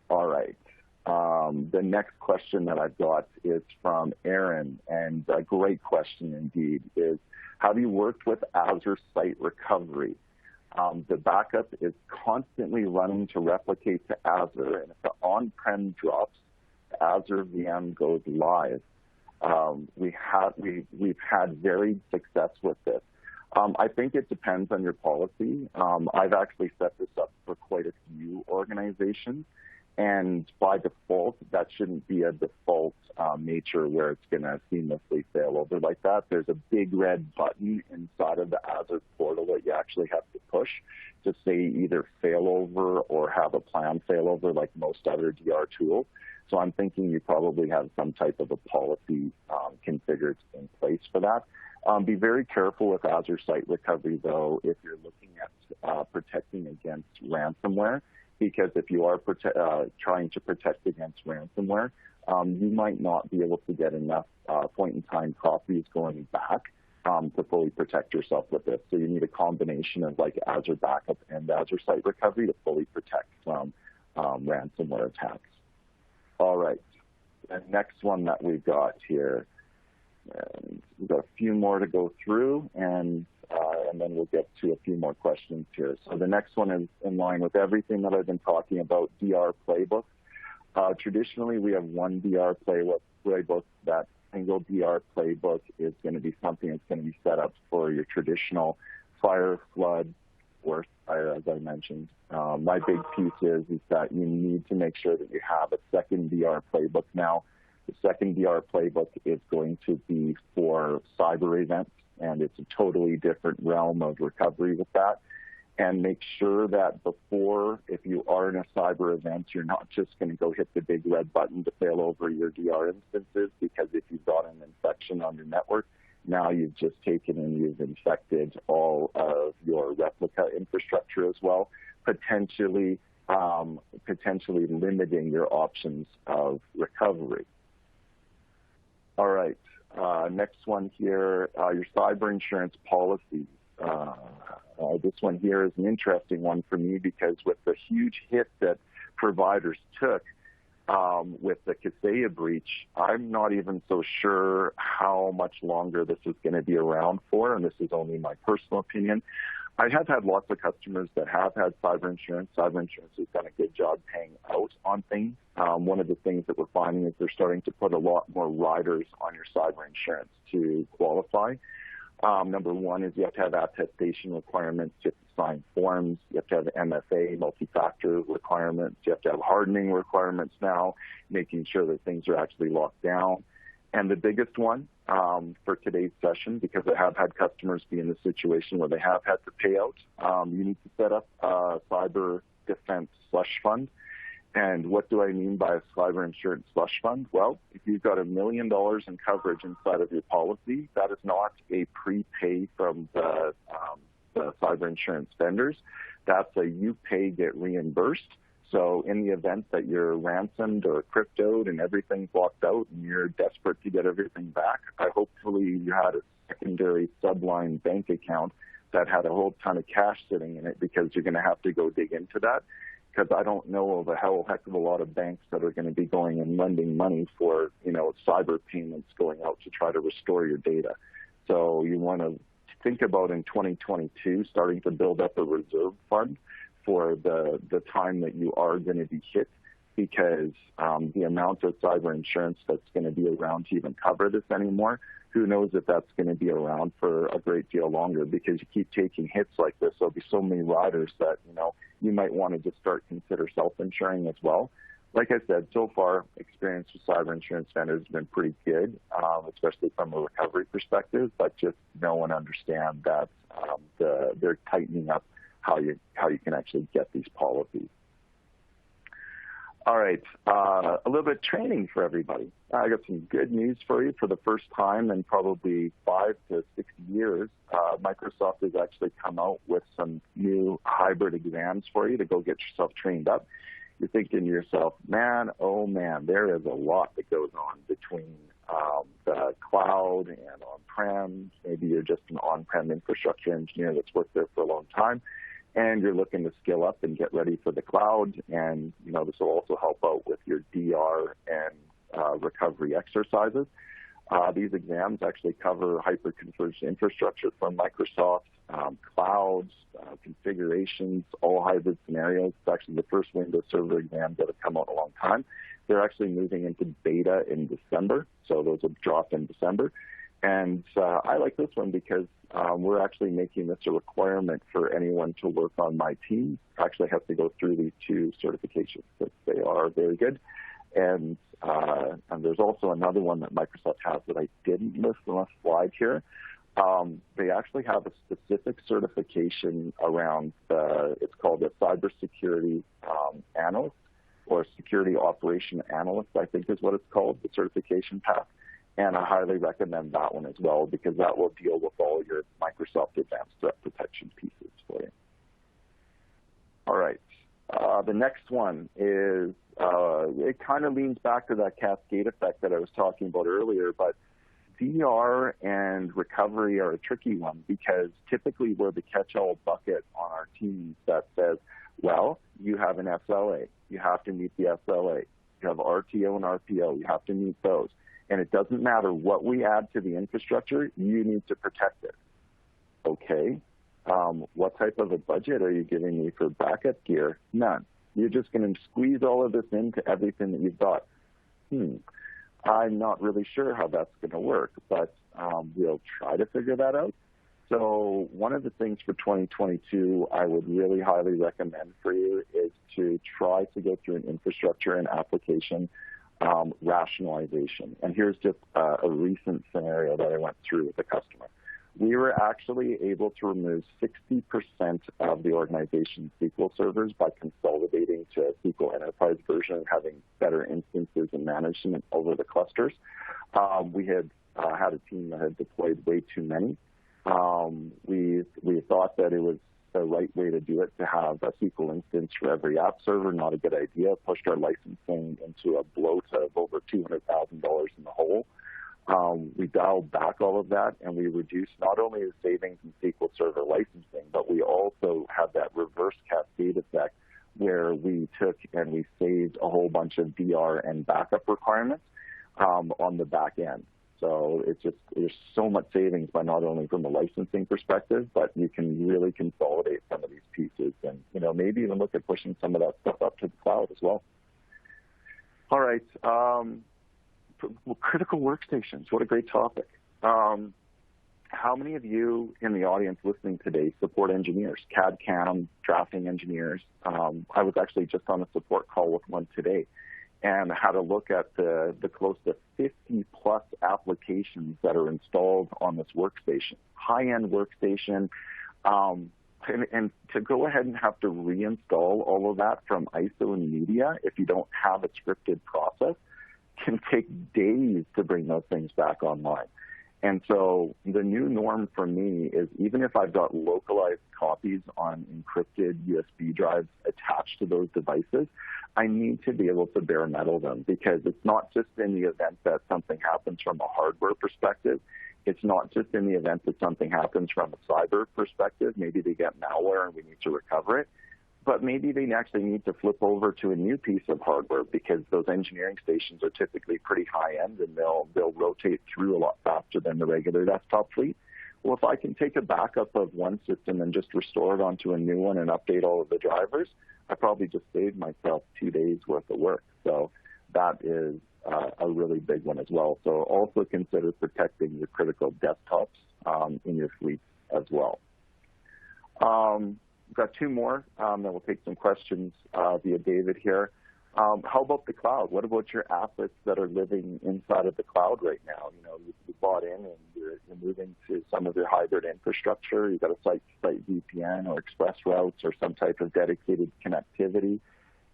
All right. The next question that I've got is from Aaron, and a great question indeed, is have you worked with Azure Site Recovery? The backup is constantly running to replicate to Azure, and if the on-prem drops, the Azure VM goes live. We've had varied success with this. I think it depends on your policy. I've actually set this up for quite a few organizations, and by default, that shouldn't be a default nature where it's going to seamlessly fail over like that. There's a big red button inside of the Azure portal that you actually have to push to say either failover or have a planned failover like most other DR tools. So I'm thinking you probably have some type of a policy configured in place for that. Be very careful with Azure Site Recovery, though, if you're looking at protecting against ransomware, because if you are trying to protect against ransomware, you might not be able to get enough point-in-time copies going back to fully protect yourself with this. So you need a combination of like Azure Backup and Azure Site Recovery to fully protect from ransomware attacks. All right, the next one that we've got here, and we've got a few more to go through, and then we'll get to a few more questions here. So the next one is in line with everything that I've been talking about, DR playbooks. Traditionally, we have one DR playbook. That single DR playbook is going to be something that's going to be set up for your traditional fire, flood, or fire, as I mentioned. My big piece is that you need to make sure that you have a second DR playbook now. The second DR playbook is going to be for cyber events, and it's a totally different realm of recovery with that. And make sure that before, if you are in a cyber event, you're not just going to go hit the big red button to fail over your DR instances, because if you've got an infection on your network, now you've just taken and you've infected all of your replica infrastructure as well, potentially limiting your options of recovery. All right, next one here, your cyber insurance policies. This one here is an interesting one for me because with the huge hit that providers took with the Kaseya breach, I'm not even so sure how much longer this is going to be around for, and this is only my personal opinion. I have had lots of customers that have had cyber insurance. Cyber insurance has done a good job paying out on things. One of the things that we're finding is they're starting to put a lot more riders on your cyber insurance to qualify. Number one is you have to have attestation requirements, you have to sign forms, you have to have MFA, multi-factor requirements, you have to have hardening requirements now, making sure that things are actually locked down. And the biggest one for today's session, because I have had customers be in the situation where they have had to pay out, you need to set up a cyber defense slush fund. And what do I mean by a cyber insurance slush fund? Well, if you've got $1 million in coverage inside of your policy, that is not a prepay from the cyber insurance vendors. That's a you pay, get reimbursed. So in the event that you're ransomed or cryptoed and everything's locked out and you're desperate to get everything back, hopefully you had a secondary subline bank account that had a whole ton of cash sitting in it, because you're going to have to go dig into that. Because I don't know of a heck of a lot of banks that are going to be going and lending money for, cyber payments going out to try to restore your data. So you want to think about in 2022 starting to build up a reserve fund for the time that you are going to be hit, because the amount of cyber insurance that's going to be around to even cover this anymore, who knows if that's going to be around for a great deal longer, because you keep taking hits like this. There'll be so many riders that, you might want to just consider self-insuring as well. Like I said, so far, experience with cyber insurance vendors has been pretty good, especially from a recovery perspective, but just know and understand that they're tightening up how you can actually get these policies. All right, a little bit of training for everybody. I got some good news for you. For the first time in probably 5 to 6 years, Microsoft has actually come out with some new hybrid exams for you to go get yourself trained up. You're thinking to yourself, man, oh man, there is a lot that goes on between the cloud and on-prem. Maybe you're just an on-prem infrastructure engineer that's worked there for a long time, and you're looking to skill up and get ready for the cloud. And, this will also help out with your DR and recovery exercises. These exams actually cover hyper-converged infrastructure from Microsoft, clouds, configurations, all hybrid scenarios. It's actually the first Windows Server exams that have come out in a long time. They're actually moving into beta in December, so those will drop in December. And I like this one because we're actually making this a requirement for anyone to work on my team. Actually have to go through these 2 certifications, because they are very good. And there's also another one that Microsoft has that I didn't list on a slide here. They actually have a specific certification around it's called a cybersecurity analyst, or security operation analyst, I think is what it's called, the certification path. And I highly recommend that one as well, because that will deal with all your Microsoft Advanced Threat Protection pieces for you. All right. The next one is, it kind of leans back to that cascade effect that I was talking about earlier, but DR and recovery are a tricky one, because typically we're the catch-all bucket on our teams that says, well, you have an SLA. You have to meet the SLA. You have RTO and RPO. You have to meet those. And it doesn't matter what we add to the infrastructure, you need to protect it. Okay, what type of a budget are you giving me for backup gear? None. You're just going to squeeze all of this into everything that you've got. I'm not really sure how that's going to work, but we'll try to figure that out. So one of the things for 2022 I would really highly recommend for you is to try to go through an infrastructure and application rationalization. And here's just a recent scenario that I went through with a customer. We were actually able to remove 60% of the organization's SQL servers by consolidating to a SQL Enterprise version and having better instances and management over the clusters. We had had a team that had deployed way too many. We thought that it was the right way to do it to have a SQL instance for every app server. Not a good idea. Pushed our licensing into a bloat of over $200,000 in the hole. We dialed back all of that, and we reduced not only the savings in SQL Server licensing, but we also had that reverse cascade effect where we took and we saved a whole bunch of DR and backup requirements on the back end. So there's so much savings by not only from a licensing perspective, but you can really consolidate some of these pieces and, maybe even look at pushing some of that stuff up to the cloud as well. All right. Critical workstations. What a great topic. How many of you in the audience listening today support engineers, CAD, CAM, drafting engineers? I was actually just on a support call with one today and had a look at the close to 50 plus applications that are installed on this workstation, high-end workstation, and to go ahead and have to reinstall all of that from ISO and media if you don't have a scripted process can take days to bring those things back online. And so the new norm for me is even if I've got localized copies on encrypted USB drives attached to those devices, I need to be able to bare metal them, because it's not just in the event that something happens from a hardware perspective. It's not just in the event that something happens from a cyber perspective. Maybe they get malware and we need to recover it. But maybe they actually need to flip over to a new piece of hardware, because those engineering stations are typically pretty high-end and they'll rotate through a lot faster than the regular desktop fleet. Well, if I can take a backup of one system and just restore it onto a new one and update all of the drivers, I probably just saved myself 2 days worth of work. So that is a really big one as well. So also consider protecting your critical desktops in your fleet as well. We've got two more, then we'll take some questions via David here. How about the cloud? What about your assets that are living inside of the cloud right now? You bought in and you're moving to some of your hybrid infrastructure. You've got a site VPN or express routes or some type of dedicated connectivity.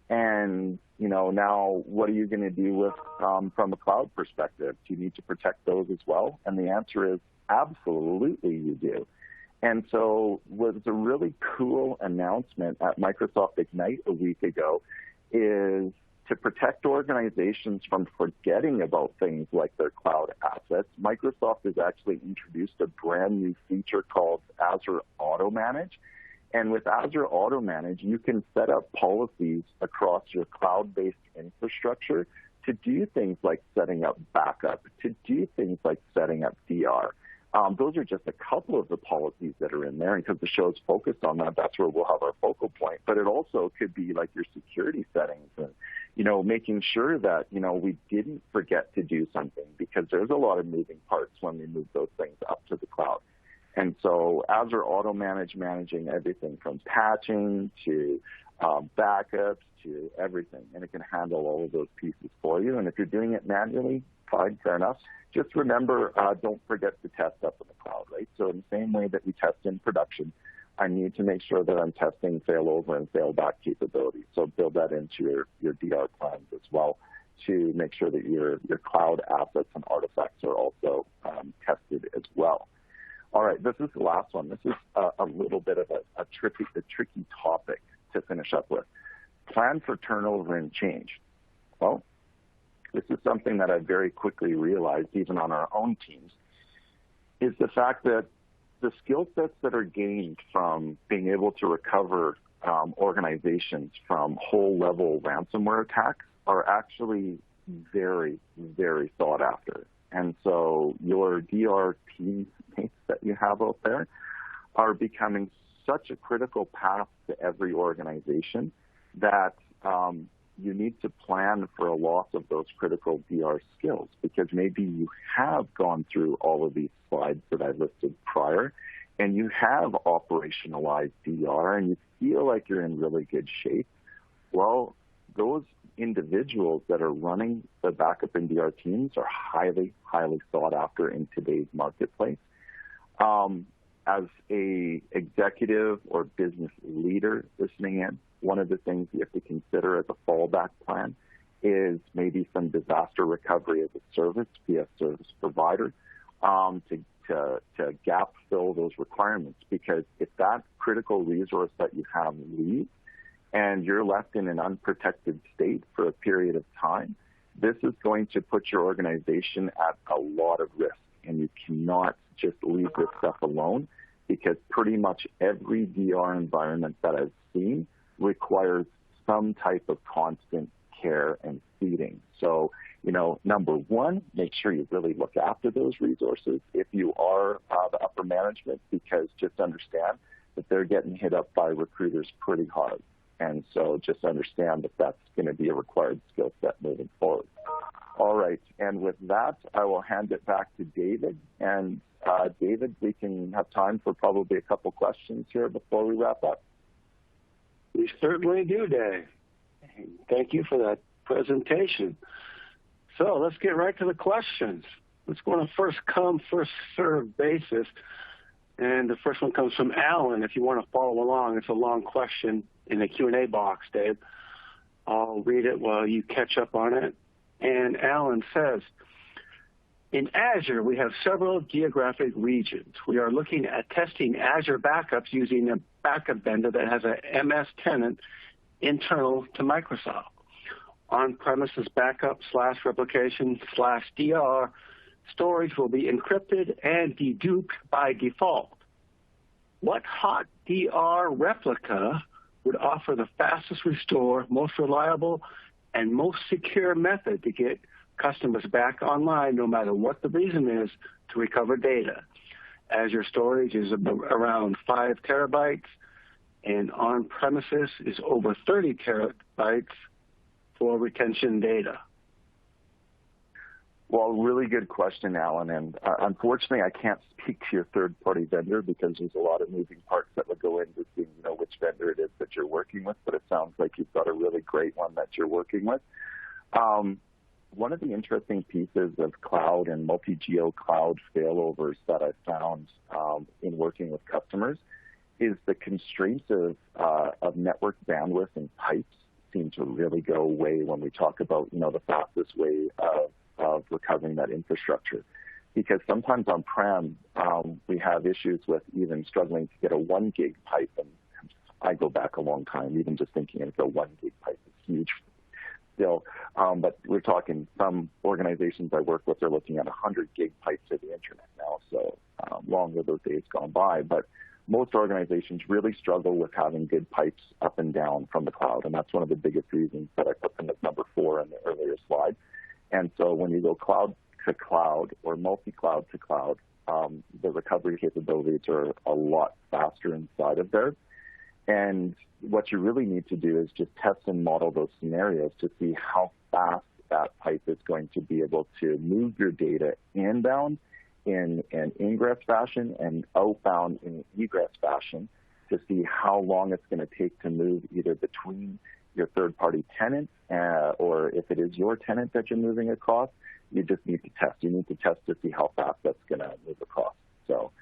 And, now what are you going to do with from a cloud perspective? Do you need to protect those as well? And the answer is absolutely you do. And so was a really cool announcement at Microsoft Ignite a week ago is to protect organizations from forgetting about things like their cloud assets. Microsoft has actually introduced a brand new feature called Azure Auto Manage. And with Azure Auto Manage, you can set up policies across your cloud-based infrastructure to do things like setting up backup, to do things like setting up DR. Those are just a couple of the policies that are in there, and because the show is focused on that, that's where we'll have our focal point. But it also could be like your security settings and, making sure that, we didn't forget to do something, because there's a lot of moving parts when we move those things up to the cloud. And so Azure Auto managing everything from patching to backups to everything, and it can handle all of those pieces for you. And if you're doing it manually, fine, fair enough. Just remember, don't forget to test up in the cloud, right? So in the same way that we test in production, I need to make sure that I'm testing failover and failback capabilities. So build that into your DR plans as well to make sure that your cloud assets and artifacts are also tested as well. All right, this is the last one. This is a little bit of a tricky topic to finish up with. Plan for turnover and change. Well, this is something that I very quickly realized, even on our own teams, is the fact that the skill sets that are gained from being able to recover organizations from whole-level ransomware attacks are actually very, very sought after. And so your DR teammates that you have out there are becoming such a critical path to every organization that you need to plan for a loss of those critical DR skills, because maybe you have gone through all of these slides that I listed prior and you have operationalized DR and you feel like you're in really good shape. Well, those individuals that are running the backup and DR teams are highly, highly sought after in today's marketplace. As a executive or business leader listening in, one of the things you have to consider as a fallback plan is maybe some disaster recovery as a service via service provider, to gap fill those requirements. Because if that critical resource that you have leaves and you're left in an unprotected state for a period of time, this is going to put your organization at a lot of risk. And you cannot just leave this stuff alone, because pretty much every DR environment that I've seen requires some type of constant care and feeding. So, number one, make sure you really look after those resources if you are the upper management, because just understand that they're getting hit up by recruiters pretty hard. And so just understand that that's going to be a required skill set moving forward. All right. And with that, I will hand it back to David. And David, we can have time for probably a couple questions here before we wrap up. We certainly do, Dave. Thank you for that presentation. So let's get right to the questions. Let's go on a first come, first served basis. And the first one comes from Alan. If you want to follow along, it's a long question in the Q&A box, Dave. I'll read it while you catch up on it. And Alan says, in Azure, we have several geographic regions. We are looking at testing Azure backups using a backup vendor that has a MS tenant internal to Microsoft. On-premises backup / replication / DR storage will be encrypted and deduped by default. What hot DR replica would offer the fastest restore, most reliable, and most secure method to get customers back online, no matter what the reason is, to recover data? Azure storage is around 5 terabytes, and on-premises is over 30 terabytes for retention data. Well, really good question, Alan. And unfortunately, I can't speak to your third-party vendor because there's a lot of moving parts that would go into seeing, which vendor it is that you're working with. But it sounds like you've got a really great one that you're working with. One of the interesting pieces of cloud and multi-geo cloud failovers that I found in working with customers is the constraints of network bandwidth and pipes seem to really go away when we talk about, the fastest way of recovering that infrastructure. Because sometimes on-prem, we have issues with even struggling to get a 1 gig pipe. And I go back a long time, even just thinking of a 1 gig pipe is huge still. But we're talking, some organizations I work with are looking at 100 gig pipes to the internet now. So long are those days gone by. But most organizations really struggle with having good pipes up and down from the cloud. And that's one of the biggest reasons that I put them at number 4 in the earlier slide. And so when you go cloud to cloud or multi-cloud to cloud, the recovery capabilities are a lot faster inside of there. And what you really need to do is just test and model those scenarios to see how fast that pipe is going to be able to move your data inbound in an ingress fashion and outbound in an egress fashion, to see how long it's going to take to move either between your third-party tenant or if it is your tenant that you're moving across. You just need to test. You need to test to see how fast that's going to move across. So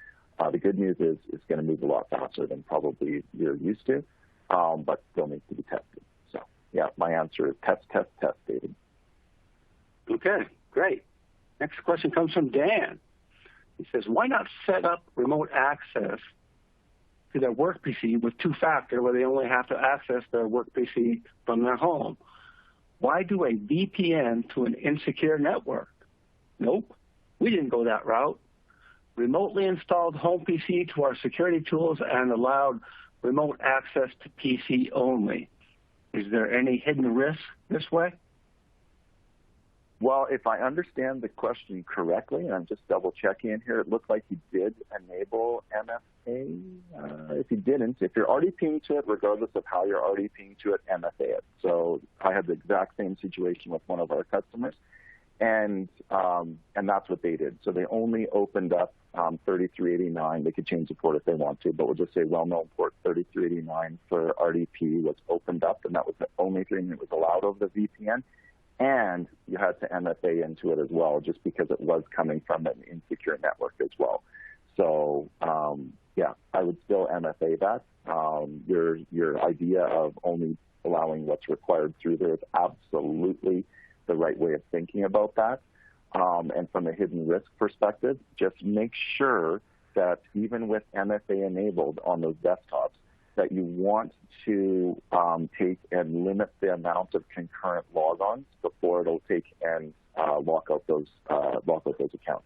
the good news is it's going to move a lot faster than probably you're used to, but still needs to be tested. So, yeah, my answer is test, David. Okay, great. Next question comes from Dan. He says, why not set up remote access to their work PC with two-factor where they only have to access their work PC from their home? Why do a VPN to an insecure network? Nope, we didn't go that route. Remotely installed home PC to our security tools and allowed remote access to PC only. Is there any hidden risk this way? Well, if I understand the question correctly, and I'm just double-checking here, it looked like you did enable MFA. If you didn't, if you're RDPing to it, regardless of how you're RDPing to it, MFA it. So I had the exact same situation with one of our customers, and that's what they did. So they only opened up 3389. They could change the port if they want to, but we'll just say well-known port 3389 for RDP was opened up, and that was the only thing that was allowed over the VPN. And you had to MFA into it as well, just because it was coming from an insecure network as well. So, yeah, I would still MFA that. Your idea of only allowing what's required through there is absolutely the right way of thinking about that. and from a hidden risk perspective, just make sure that even with MFA enabled on those desktops, that you want to take and limit the amount of concurrent logons before it'll take and lock out those accounts.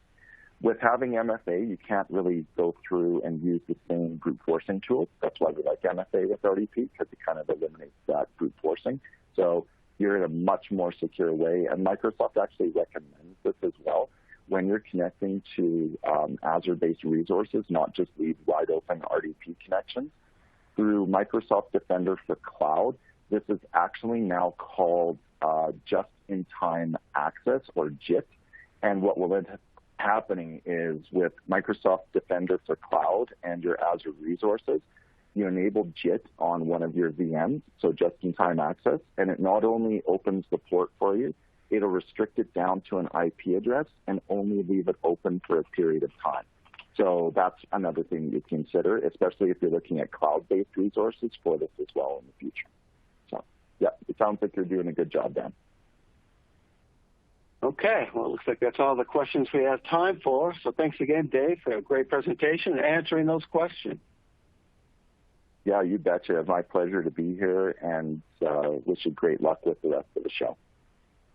With having MFA, you can't really go through and use the same brute forcing tools. That's why we like MFA with RDP, because it kind of eliminates that brute forcing. So you're in a much more secure way, and Microsoft actually recommends this as well. When you're connecting to Azure-based resources, not just these wide open RDP connections, through Microsoft Defender for Cloud, this is actually now called just-in-time access, or JIT. And what will end up happening is with Microsoft Defender for Cloud and your Azure resources, you enable JIT on one of your VMs, so just-in-time access, and it not only opens the port for you, it'll restrict it down to an IP address and only leave it open for a period of time. So that's another thing you consider, especially if you're looking at cloud-based resources for this as well in the future. So, yeah, it sounds like you're doing a good job, Dan. Okay, well, it looks like that's all the questions we have time for. So thanks again, Dave, for a great presentation and answering those questions. Yeah, you betcha. My pleasure to be here, and wish you great luck with the rest of the show.